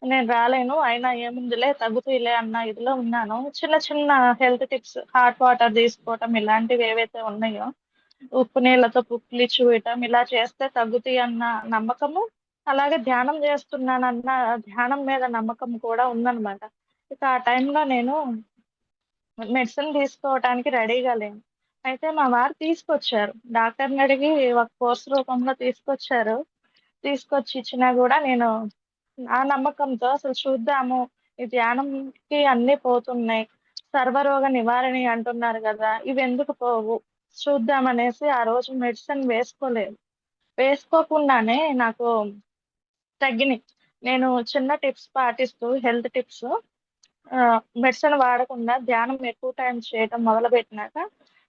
నేను రాలేను, అయినా ఏముందిలే తగ్గుతాయిలే అన్న ఇదిలో ఉన్నాను. చిన్న చిన్న హెల్త్ టిప్స్, హాట్ వాటర్ తీసుకోవటం ఇలాంటివి ఏవైతే ఉన్నాయో, ఉప్పు నీళ్ళతో పుక్కిలి చూయటం ఇలా చేస్తే తగ్గుతాయి అన్న నమ్మకము, అలాగే ధ్యానం చేస్తున్నానన్న ధ్యానం మీద నమ్మకం కూడా ఉందన్నమాట. ఇక ఆ టైంలో నేను మెడిసిన్ తీసుకోవటానికి రెడీగా లేను. అయితే మా వారు తీసుకొచ్చారు, డాక్టర్ని అడిగి ఒక కోర్స్ రూపంలో తీసుకొచ్చారు. తీసుకొచ్చి ఇచ్చినా కూడా నేను ఆ నమ్మకంతో అసలు చూద్దాము, ఈ ధ్యానంకి అన్ని పోతున్నాయి, సర్వరోగ నివారణ అంటున్నారు కదా, ఇవి ఎందుకు పోవు చూద్దామనేసి ఆ రోజు మెడిసిన్ వేసుకోలేదు. వేసుకోకుండానే నాకు తగ్గినాయి. నేను చిన్న టిప్స్ పాటిస్తూ, హెల్త్ టిప్స్, మెడిసిన్ వాడకుండా ధ్యానం ఎక్కువ టైం చేయటం మొదలుపెట్టినాక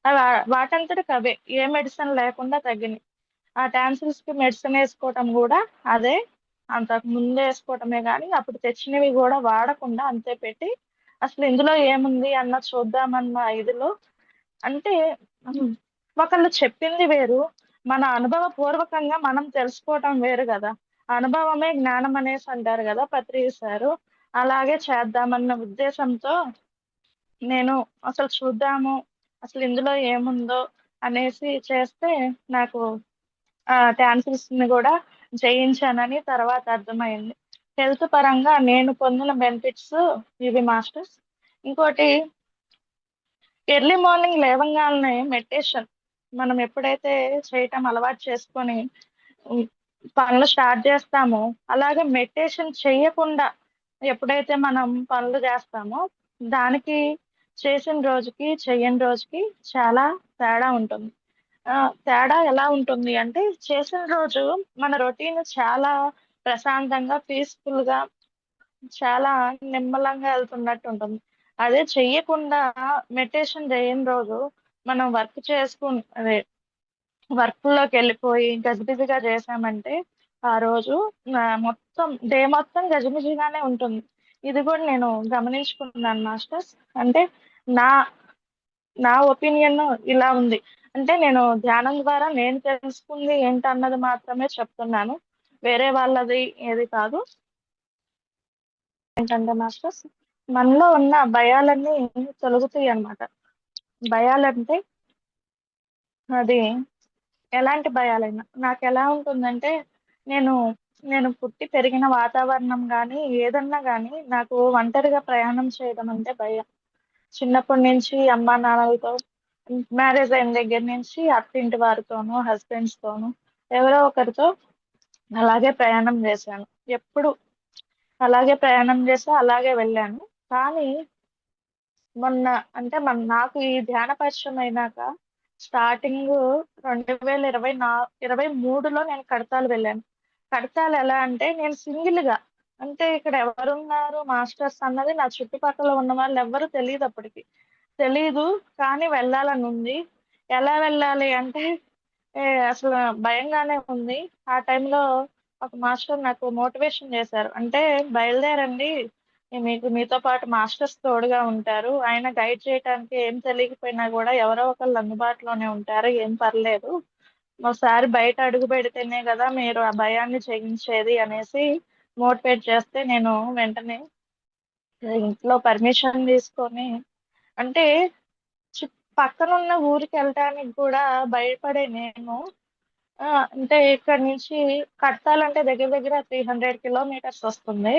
అవి వాటంతటికి అవే ఏ మెడిసిన్ లేకుండా తగ్గినాయి. ఆ టాన్సిల్స్ కి మెడిసిన్ వేసుకోవటం కూడా అదే, అంతకు ముందు వేసుకోవటమే కానీ అప్పుడు తెచ్చినవి కూడా వాడకుండా అంతే పెట్టి అసలు ఇందులో ఏముంది అన్న చూద్దామన్న ఇదిలో, అంటే ఉమ్, ఒకళ్ళు చెప్పింది వేరు, మన అనుభవ పూర్వకంగా మనం తెలుసుకోవటం వేరు కదా. అనుభవమే జ్ఞానం అనేసి అంటారు కదా పత్రి సారు. అలాగే చేద్దామన్న ఉద్దేశంతో నేను అసలు చూద్దాము, అసలు ఇందులో ఏముందో అనేసి చేస్తే నాకు ఆ టాన్సిల్స్ ని కూడా జయించానని తర్వాత అర్థమైంది. హెల్త్ పరంగా నేను పొందిన బెనిఫిట్స్ ఇవి మాస్టర్స్. ఇంకోటి, ఎర్లీ మార్నింగ్ లేవగానే మెడిటేషన్ మనం ఎప్పుడైతే చేయటం అలవాటు చేసుకొని ఉమ్, పనులు స్టార్ట్ చేస్తామో, అలాగే మెడిటేషన్ చేయకుండా ఎప్పుడైతే మనం పనులు చేస్తామో దానికి చేసిన రోజుకి చెయ్యని రోజుకి చాలా తేడా ఉంటుంది. ఆ తేడా ఎలా ఉంటుంది అంటే, చేసిన రోజు మన రొటీన్ చాలా ప్రశాంతంగా పీస్ఫుల్ గా చాలా నిమ్మలంగా వెళ్తున్నట్టు ఉంటుంది. అదే చెయ్యకుండా మెడిటేషన్ చేయని రోజు మనం అదే వర్క్ లోకి వెళ్ళిపోయి గజిబిజిగా చేసామంటే ఆ రోజు మొత్తం డే మొత్తం గజిబిజిగానే ఉంటుంది. ఇది కూడా నేను గమనించుకున్నాను మాస్టర్స్. అంటే నా నా ఒపీనియన్ ఇలా ఉంది. అంటే నేను ధ్యానం ద్వారా నేను తెలుసుకుంది ఏంటన్నది మాత్రమే చెప్తున్నాను, వేరే వాళ్ళది ఏది కాదు. ఏంటంటే మాస్టర్స్, మనలో ఉన్న భయాలన్నీ తొలగుతాయి అన్నమాట. భయాలంటే అది ఎలాంటి భయాలైనా నాకు ఎలా ఉంటుందంటే, నేను నేను పుట్టి పెరిగిన వాతావరణం కానీ ఏదన్నా కానీ నాకు ఒంటరిగా ప్రయాణం చేయడం అంటే భయం. చిన్నప్పటి నుంచి అమ్మా నాన్నలతో, మ్యారేజ్ అయిన దగ్గర నుంచి అత్తింటి వారితోనూ హస్బెండ్స్ తోనూ ఎవరో ఒకరితో అలాగే ప్రయాణం చేశాను. ఎప్పుడు అలాగే ప్రయాణం చేసి అలాగే వెళ్ళాను. కానీ మొన్న, అంటే నాకు ఈ ధ్యాన పరిచయం అయినాక స్టార్టింగ్ 2023లో నేను కడతాలు వెళ్ళాను. కడతాలు ఎలా అంటే నేను సింగిల్ గా, అంటే ఇక్కడ ఎవరున్నారు మాస్టర్స్ అన్నది నా చుట్టుపక్కల ఉన్న వాళ్ళు ఎవ్వరూ తెలియదు అప్పటికి. తెలీదు, కానీ వెళ్ళాలని ఉంది. ఎలా వెళ్ళాలి అంటే అసలు భయంగానే ఉంది. ఆ టైంలో ఒక మాస్టర్ నాకు మోటివేషన్ చేశారు. అంటే బయలుదేరండి, మీకు మీతో పాటు మాస్టర్స్ తోడుగా ఉంటారు, ఆయన గైడ్ చేయడానికి ఏం తెలియకపోయినా కూడా ఎవరో ఒకళ్ళు అందుబాటులోనే ఉంటారు, ఏం పర్లేదు, ఒకసారి బయట అడుగు పెడితేనే కదా మీరు ఆ భయాన్ని జయించేది అనేసి మోటివేట్ చేస్తే నేను వెంటనే ఇంట్లో పర్మిషన్ తీసుకొని, అంటే పక్కనున్న ఊరికి వెళ్ళటానికి కూడా భయపడే నేను, అంటే ఇక్కడ నుంచి కట్టాలంటే దగ్గర దగ్గర 300 కిలోమీటర్స్ వస్తుంది.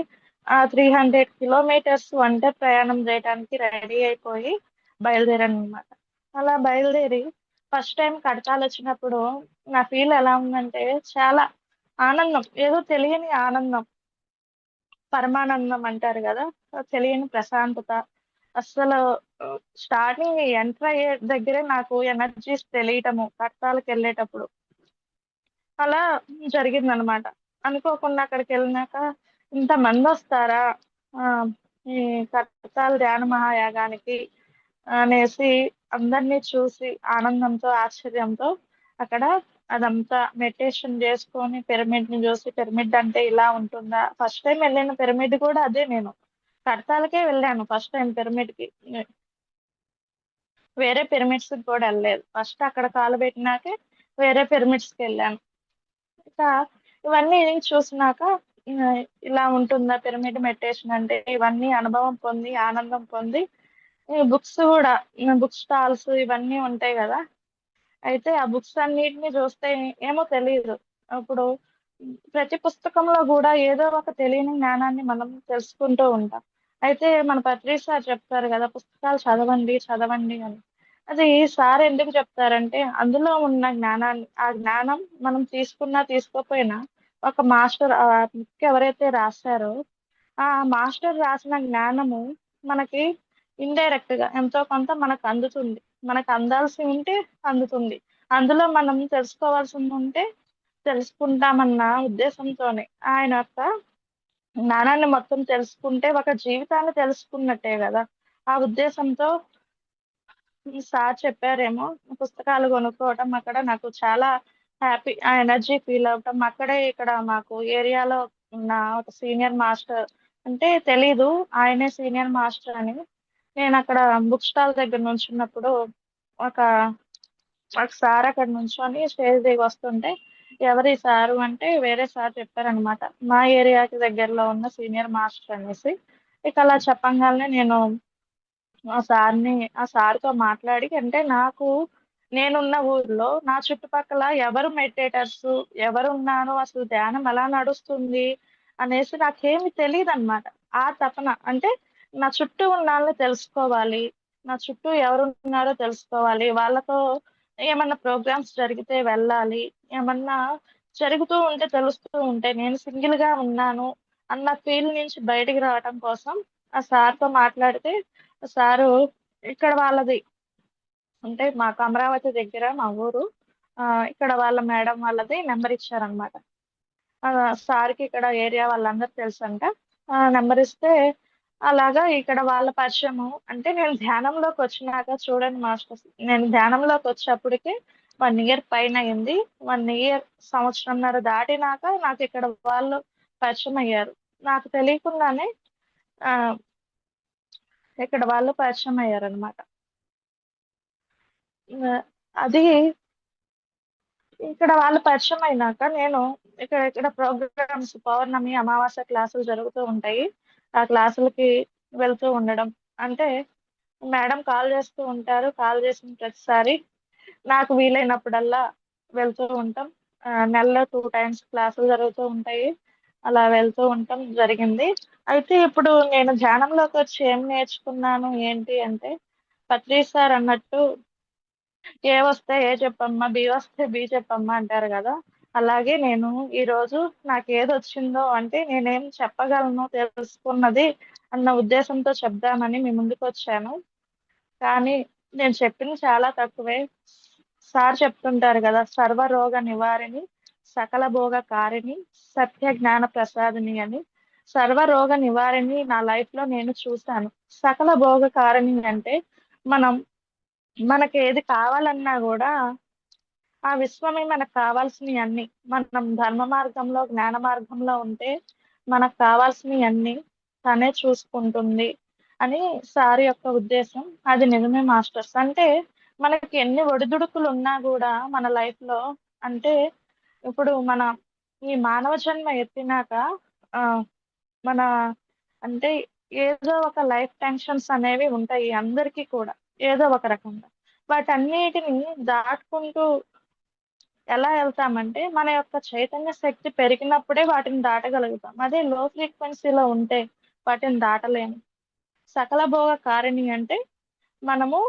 ఆ 300 కిలోమీటర్స్ ఒంటరి ప్రయాణం చేయడానికి రెడీ అయిపోయి బయలుదేరాను అనమాట. అలా బయలుదేరి ఫస్ట్ టైం కడతాలు వచ్చినప్పుడు నా ఫీల్ ఎలా ఉందంటే చాలా ఆనందం, ఏదో తెలియని ఆనందం, పరమానందం అంటారు కదా, తెలియని ప్రశాంతత. అస్సలు స్టార్టింగ్ ఎంటర్ అయ్యే దగ్గరే నాకు ఎనర్జీస్ తెలియటము కష్టాలకు వెళ్ళేటప్పుడు అలా జరిగిందనమాట. అనుకోకుండా అక్కడికెళ్ళినాక ఇంతమందొస్తారా ఈ కర్తాల ధ్యాన మహాయాగానికి అనేసి అందరినీ చూసి ఆనందంతో, ఆశ్చర్యంతో అక్కడ అదంతా మెడిటేషన్ చేసుకొని పిరమిడ్‌ని చూసి పిరమిడ్ అంటే ఇలా ఉంటుందా? ఫస్ట్ టైమ్ వెళ్ళిన పిరమిడ్ కూడా అదే నేను. కడతాలకే వెళ్ళాను ఫస్ట్ టైమ్ పిరమిడ్‌కి. వేరే పిరమిడ్స్‌కి కూడా ఎళ్ళలేదు. ఫస్ట్ అక్కడ కాలు పెట్టినాకే వేరే పిరమిడ్స్‌కెళ్ళాను. ఇంకా ఇవన్నీ చూసినాక ఇలా ఉంటుందా పిరమిడ్ మెడిటేషన్ అంటే ఇవన్నీ అనుభవం పొంది, ఆనందం పొంది ఈ బుక్స్ గూడా బుక్ స్టాల్స్ ఇవన్నీ ఉంటాయి గదా! అయితే ఆ బుక్స్ అన్నిటిని చూస్తే ఏమో తెలీదు. ఇప్పుడు ప్రతి పుస్తకంలో గూడా ఏదో ఒక తెలియని జ్ఞానాన్ని మనం తెలుసుకుంటూ ఉంటాం. అయితే మన పత్రి సార్ చెప్తారు గదా! పుస్తకాలు చదవండి, చదవండి అని. అది సార్ ఎందుకు చెప్తారంటే, అందులో ఉన్న జ్ఞానాన్ని ఆ జ్ఞానం మనం తీసుకున్నా, తీసుకోపోయినా ఒక మాస్టర్ బుక్ ఎవరైతే రాసారో, ఆ మాస్టర్ రాసిన జ్ఞానము మనకి ఇండైరెక్ట్‌గా ఎంతో కొంత మనకు అందుతుంది. మనకు అందాల్సి ఉంటే అందుతుంది. అందులో మనం తెలుసుకోవాల్సిందుంటే తెలుసుకుంటామన్న ఉద్దేశంతోనే ఆయన యొక్క జ్ఞానాన్ని మొత్తం తెలుసుకుంటే ఒక జీవితాన్ని తెలుసుకున్నట్టే గదా! ఆ ఉద్దేశంతో ఈ సార్ చెప్పారేమో పుస్తకాలు కొనుక్కోవటం అక్కడ నాకు చాలా హ్యాపీ ఆ ఎనర్జీ ఫీల్ అవ్వటం అక్కడే ఇక్కడ మాకు ఏరియాలో ఉన్న ఒక సీనియర్ మాస్టర్ అంటే తెలీదు ఆయనే సీనియర్ మాస్టర్ అని నేను అక్కడ బుక్ స్టాల్ దగ్గర నుంచున్నప్పుడు ఒక ఒక సార్ అక్కడ నుంచొని స్టేజ్ దిగి వస్తుంటే ఎవరు ఈ సారు అంటే వేరే సార్ చెప్పారనమాట మా ఏరియాకి దగ్గరలో ఉన్న సీనియర్ మాస్టర్ అనేసి ఇక అలా చెప్పంగానే నేను ఆ సార్‌తో మాట్లాడి అంటే నాకు నేనున్న ఊర్లో నా చుట్టుపక్కల ఎవరు మెడిటేటర్సు, ఎవరున్నారు, అసలు ధ్యానం ఎలా నడుస్తుంది అనేసి నాకేమి తెలీదనమాట. ఆ తపన అంటే నా చుట్టూ ఉన్నాళ్ళని తెలుసుకోవాలి. నా చుట్టూ ఎవరున్నారో తెలుసుకోవాలి. వాళ్ళతో ఏమన్నా ప్రోగ్రామ్స్ జరిగితే వెళ్ళాలి. ఏమన్నా జరుగుతూ ఉంటే తెలుస్తూ ఉంటే నేను సింగిల్‌గా ఉన్నాను అన్న ఫీల్ నుంచి బయటికి రావటం కోసం ఆ సార్‌తో మాట్లాడితే సారు ఇక్కడ వాళ్ళది అంటే మాకు అమరావతి దగ్గర మా ఊరు. ఇక్కడ వాళ్ళ మేడం వాళ్ళది నంబర్ ఇచ్చారనమాట. సార్‌కి ఇక్కడ ఏరియా వాళ్ళందరూ తెలుసంట. నంబర్ ఇస్తే అలాగా ఇక్కడ వాళ్ళ పరిచయము అంటే నేను ధ్యానంలోకొచ్చినాక చూడండి మాస్టర్స్ నేను ధ్యానంలోకొచ్చేప్పటికి 1 ఇయర్ పైనయింది. 1 ఇయర్ సంవత్సరంన్నర దాటినాక నాకిక్కడ వాళ్ళు పరిచయమయ్యారు. నాకు తెలియకుండానే ఆహ్, ఇక్కడ వాళ్ళు పరిచయమయ్యారనమాట. ఆహ్, అది ఇక్కడ వాళ్ళు పరిచయమైనాక నేను ఇక్కడ ప్రోగ్రామ్స్ పౌర్ణమి, అమావాస్య క్లాసులు జరుగుతూ ఉంటాయి. ఆ క్లాసులకి వెళ్తూ ఉండడం. అంటే మేడం కాల్ చేస్తూ ఉంటారు. కాల్ చేసిన ప్రతిసారి నాకు వీలైనప్పుడల్లా వెళ్తూ ఉంటాం. నెలలో 2 టైమ్స్ క్లాసులు జరుగుతూ ఉంటాయి. అలా వెళ్తూ ఉండటం జరిగింది. అయితే ఇప్పుడు నేను ధ్యానంలోకొచ్చి ఏం నేర్చుకున్నాను ఏంటి అంటే, పత్రి సార్ అన్నట్టు ఏ వస్తే ఏ చెప్పమ్మా, బి వస్తే బి చెప్పమ్మా అంటారు గదా! అలాగే నేను ఈరోజు నాకేదొచ్చిందో అంటే నేనేం చెప్పగలను తెలుసుకున్నది అన్న ఉద్దేశంతో చెప్దామని మీ ముందుకొచ్చాను. కానీ నేను చెప్పింది చాలా తక్కువే. సార్ చెప్తుంటారు గదా! సర్వరోగ నివారిణి, సకల భోగ కారిణి, సత్య జ్ఞాన ప్రసాదిని అని. సర్వరోగ నివారిణి నా లైఫ్‌లో నేను చూసాను. సకల భోగ కారిణి అంటే మనం మనకేది కావాలన్నా గూడా ఆ విశ్వమే మనకు కావాల్సినయన్నీ. మనం ధర్మ మార్గంలో, జ్ఞాన మార్గంలో ఉంటే మనకు కావాల్సినయన్నీ తనే చూసుకుంటుంది అని సార్ యొక్క ఉద్దేశం. అది నిజమే మాస్టర్స్. అంటే మనకి ఎన్ని ఒడిదుడుకులున్నా గూడా మన లైఫ్‌లో అంటే ఇప్పుడు మన ఈ మానవ జన్మ ఎత్తినాక ఆహ్, మన అంటే ఏదో ఒక లైఫ్ టెన్షన్స్ అనేవి ఉంటాయి అందరికీ కూడా. ఏదో ఒక రకంగా. వాటన్నిటిని దాటుకుంటూ ఎలా ఎళ్తామంటే, మన యొక్క చైతన్య శక్తి పెరిగినప్పుడే వాటిని దాటగలుగుతాం. అదే లో ఫ్రీక్వెన్సీలో ఉంటే వాటిని దాటలేము. సకల భోగ కారిణి అంటే, మనము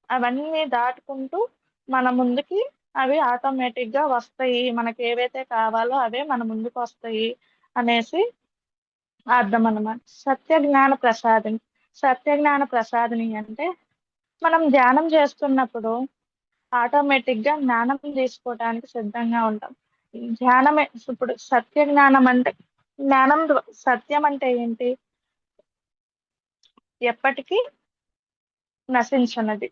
అవన్నీ దాటుకుంటూ మన ముందుకి అవి ఆటోమేటిక్‌గా వస్తాయి. మనకేవైతే కావాలో అవే మన ముందుకొస్తాయి అనేసి అర్థమనమాట. సత్య జ్ఞాన ప్రసాదిని. సత్యజ్ఞాన ప్రసాదిని అంటే మనం ధ్యానం చేస్తున్నప్పుడు ఆటోమేటిక్ గా జ్ఞానం తీసుకోవడానికి సిద్ధంగా ఉంటాం. ధ్యానమే ఇప్పుడు సత్య జ్ఞానం అంటే సత్యం అంటే ఏంటి? ఎప్పటికీ నశించనది.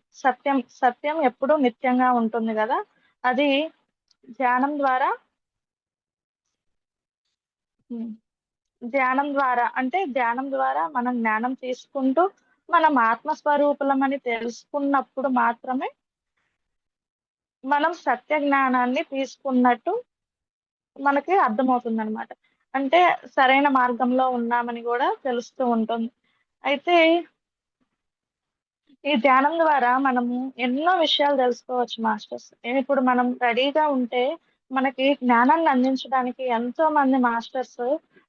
సత్యం ఎప్పుడూ నిత్యంగా ఉంటుంది కదా. అది ధ్యానం ద్వారా ఉమ్, ధ్యానం ద్వారా మనం జ్ఞానం తీసుకుంటూ మనం ఆత్మస్వరూపులమని తెలుసుకున్నప్పుడు మాత్రమే మనం సత్య జ్ఞానాన్ని తీసుకున్నట్టు మనకి అర్థమవుతుంది అనమాట. అంటే సరైన మార్గంలో ఉన్నామని కూడా తెలుస్తూ ఉంటుంది. అయితే ఈ ధ్యానం ద్వారా మనము ఎన్నో విషయాలు తెలుసుకోవచ్చు మాస్టర్స్. ఇప్పుడు మనం రెడీగా ఉంటే మనకి జ్ఞానాన్ని అందించడానికి ఎంతో మంది మాస్టర్స్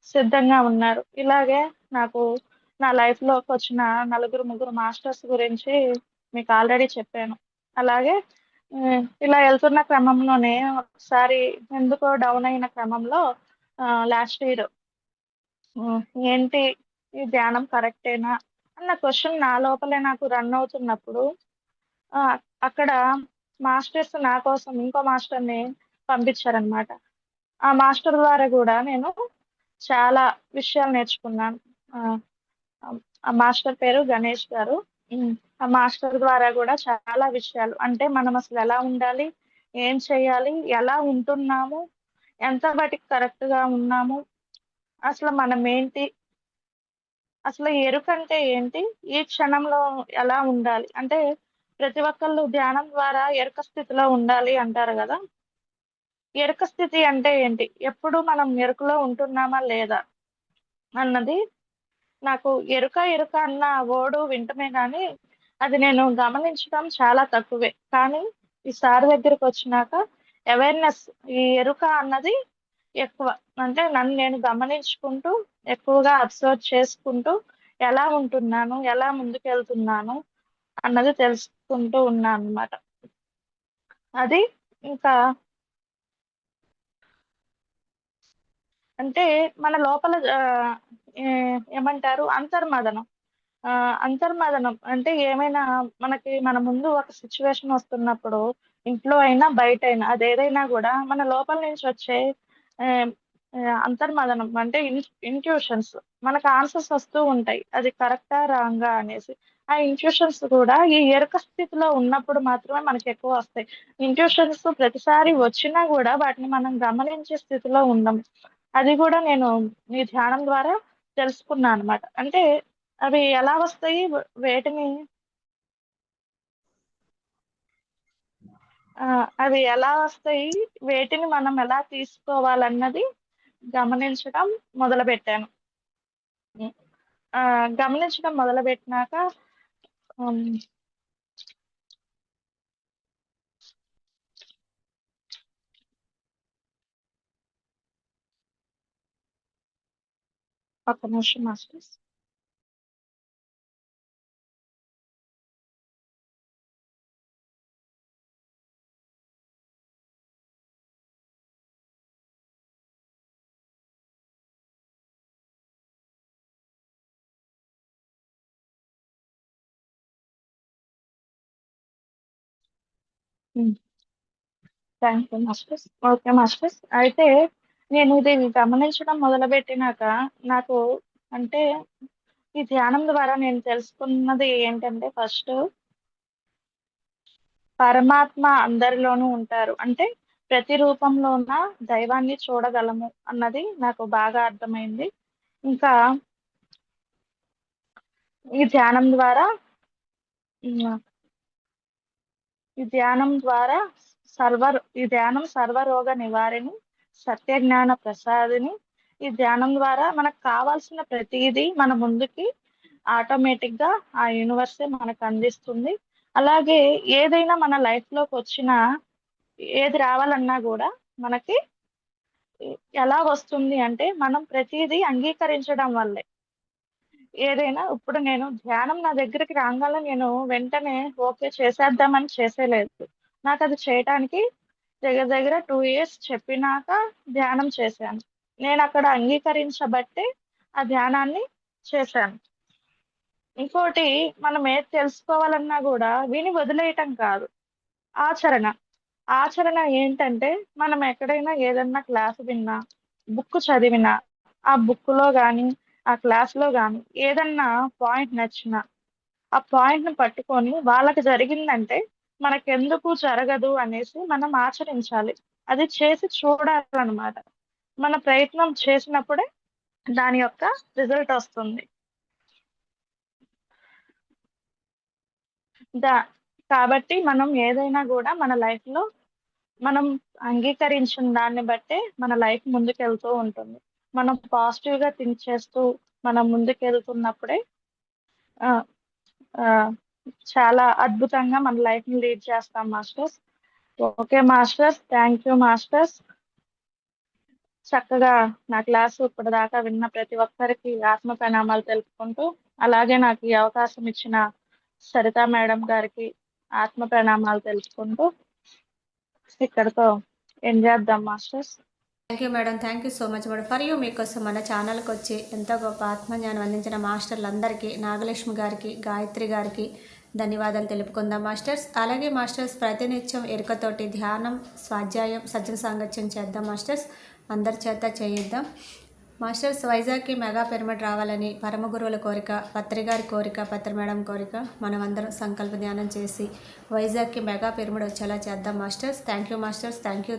సిద్ధంగా ఉన్నారు. ఇలాగే నాకు నా లైఫ్ లోకి వచ్చిన నలుగురు ముగ్గురు మాస్టర్స్ గురించి మీకు ఆల్రెడీ చెప్పాను. అలాగే ఇలా వెళ్తున్న క్రమంలోనే ఒకసారి ఎందుకో డౌన్ అయిన క్రమంలో లాస్ట్ ఇయర్ ఏంటి ఈ ధ్యానం కరెక్టేనా అన్న క్వశ్చన్ నా లోపలే నాకు రన్ అవుతున్నప్పుడు ఆ, అక్కడ మాస్టర్స్ నా కోసం ఇంకో మాస్టర్ని పంపించారనమాట. ఆ మాస్టర్ ద్వారా కూడా నేను చాలా విషయాలు నేర్చుకున్నాను. ఆ, ఆ మాస్టర్ పేరు గణేష్ గారు. ఉమ్, ఆ మాస్టర్ ద్వారా కూడా చాలా విషయాలు, అంటే మనం అసలు ఎలా ఉండాలి, ఏం చేయాలి, ఎలా ఉంటున్నాము, ఎంత వాటికి కరెక్ట్ గా ఉన్నాము, అసలు మనం ఏంటి, అసలు ఎరుక అంటే ఏంటి, ఈ క్షణంలో ఎలా ఉండాలి, అంటే ప్రతి ఒక్కళ్ళు ధ్యానం ద్వారా ఎరుక స్థితిలో ఉండాలి అంటారు కదా. ఎరుక స్థితి అంటే ఏంటి, ఎప్పుడు మనం ఎరుకలో ఉంటున్నామా లేదా అన్నది నాకు ఎరుక అన్న వర్డ్ వింటమే కానీ అది నేను గమనించడం చాలా తక్కువే. కానీ ఈ సార్ దగ్గరికి వచ్చినాక అవేర్నెస్, ఈ ఎరుక అన్నది ఎక్కువ. అంటే నన్ను నేను గమనించుకుంటూ ఎక్కువగా అబ్జర్వ్ చేసుకుంటూ ఎలా ఉంటున్నాను, ఎలా ముందుకెళ్తున్నాను అన్నది తెలుసుకుంటూ ఉన్నాను అన్నమాట. అది ఇంకా అంటే మన లోపల ఏమంటారు, అంతర్మదనం. ఆ అంతర్మదనం అంటే ఏమైనా మనకి మన ముందు ఒక సిచ్యువేషన్ వస్తున్నప్పుడు, ఇంట్లో అయినా బయట అయినా అది ఏదైనా కూడా మన లోపల నుంచి వచ్చే ఆ, అంతర్మదనం అంటే ఇంట్యూషన్స్, మనకు ఆన్సర్స్ వస్తూ ఉంటాయి, అది కరెక్టా రాంగా అనేసి. ఆ ఇంట్యూషన్స్ కూడా ఈ ఎరుక స్థితిలో ఉన్నప్పుడు మాత్రమే మనకి ఎక్కువ వస్తాయి. ఇంట్యూషన్స్ ప్రతిసారి వచ్చినా కూడా వాటిని మనం గమనించే స్థితిలో ఉండం. అది కూడా నేను ఈ ధ్యానం ద్వారా తెలుసుకున్నాను అనమాట. అంటే అవి ఎలా వస్తాయి, వేటిని ఆ, అవి ఎలా వస్తాయి, వేటిని మనం ఎలా తీసుకోవాలన్నది గమనించడం మొదలు పెట్టాను. ఆ, గమనించడం మొదలు పెట్టినాక ఉమ్, ఒక నిమిషం masters. Thank you masters. Okay masters. అయితే నేను ఇది గమనించడం మొదలుపెట్టినాక నాకు, అంటే ఈ ధ్యానం ద్వారా నేను తెలుసుకున్నది ఏంటంటే, ఫస్ట్ పరమాత్మ అందరిలోనూ ఉంటారు, అంటే ప్రతి రూపంలో ఉన్న దైవాన్ని చూడగలము అన్నది నాకు బాగా అర్థమైంది. ఇంకా ఈ ధ్యానం ద్వారా ఉమ్, ఈ ధ్యానం ద్వారా ఈ ధ్యానం సర్వరోగ నివారిణి, సత్య జ్ఞాన ప్రసాదిని. ఈ ధ్యానం ద్వారా మనకు కావాల్సిన ప్రతిదీ మన ముందుకి ఆటోమేటిక్ గా ఆ యూనివర్సే మనకు అందిస్తుంది. అలాగే ఏదైనా మన లైఫ్ లోకి వచ్చినా, ఏది రావాలన్నా కూడా మనకి ఎలా వస్తుంది అంటే మనం ప్రతిదీ అంగీకరించడం వల్లే. ఏదైనా ఇప్పుడు నేను ధ్యానం నా దగ్గరికి రాగానే నేను వెంటనే ఓకే చేసేద్దామని చేసేలేదు. నాకు అది చేయటానికి దగ్గర దగ్గర 2 years చెప్పినాక ధ్యానం చేశాను. నేను అక్కడ అంగీకరించబట్టే ఆ ధ్యానాన్ని చేశాను. ఇంకోటి మనం ఏది తెలుసుకోవాలన్నా గూడా విని వదిలేయటం కాదు. ఆచరణ. ఆచరణ ఏంటంటే, మనం ఎక్కడైనా ఏదన్నా క్లాస్ విన్నా, బుక్ చదివినా, ఆ బుక్‌లో గాని, ఆ క్లాస్‌లో గాని ఏదన్నా పాయింట్ నచ్చినా, ఆ పాయింట్‌ని పట్టుకొని వాళ్ళకి జరిగిందంటే, మనకెందుకు జరగదు అనేసి మనం ఆచరించాలి. అది చేసి చూడాలనమాట. మన ప్రయత్నం చేసినప్పుడే దాని యొక్క రిజల్ట్ ఒస్తుంది. దా కాబట్టి మనం ఏదైనా గూడా మన లైఫ్‌లో మనం అంగీకరించిన దాన్ని బట్టే మన లైఫ్ ముందుకెళ్తూ ఉంటుంది. మనం పాజిటివ్‌గా థింక్ చేస్తూ మనం ముందుకెళ్తున్నప్పుడే ఆహ్, ఆహ్, చాలా అద్భుతంగా మన లైఫ్‌ని లీడ్ చేస్తాం masters. Okay masters. Thank you masters. చక్కగా నా క్లాసు ఇప్పటిదాకా విన్న ప్రతి ఒక్కరికి ఆత్మ ప్రణామాలు తెలుపుకుంటూ, అలాగే నాకు ఈ అవకాశం ఇచ్చిన సరితా మేడం గారికి ఆత్మ ప్రణామాలు తెలుపుకుంటూ ఇక్కడితో ఎండ్ చేద్దాం masters. Thank you madam. Thank you so much madam. For you మీకోసం మన ఛానల్కి వచ్చి ఎంతో గొప్ప ఆత్మజ్ఞానం అందించిన మాస్టర్లందరికీ, నాగలక్ష్మి గారికి, గాయత్రి గారికి ధన్యవాదాలు తెలుపుకుందాం మాస్టర్స్. అలాగే మాస్టర్స్ ప్రతినిత్యం ఎరుకతోటి ధ్యానం, స్వాధ్యాయం, సజ్జన సాంగత్యం చేద్దాం మాస్టర్స్. అందరి చేత చేయిద్దాం మాస్టర్స్. వైజాగ్కి మెగా పిరమిడ్ రావాలని పరమ గురువుల కోరిక, పత్రి గారి కోరిక, పత్రి మేడం కోరిక. మనమందరం సంకల్ప ధ్యానం చేసి వైజాగ్కి మెగా పిరమిడ్ వచ్చేలా చేద్దాం masters. Thank you masters. Thank you.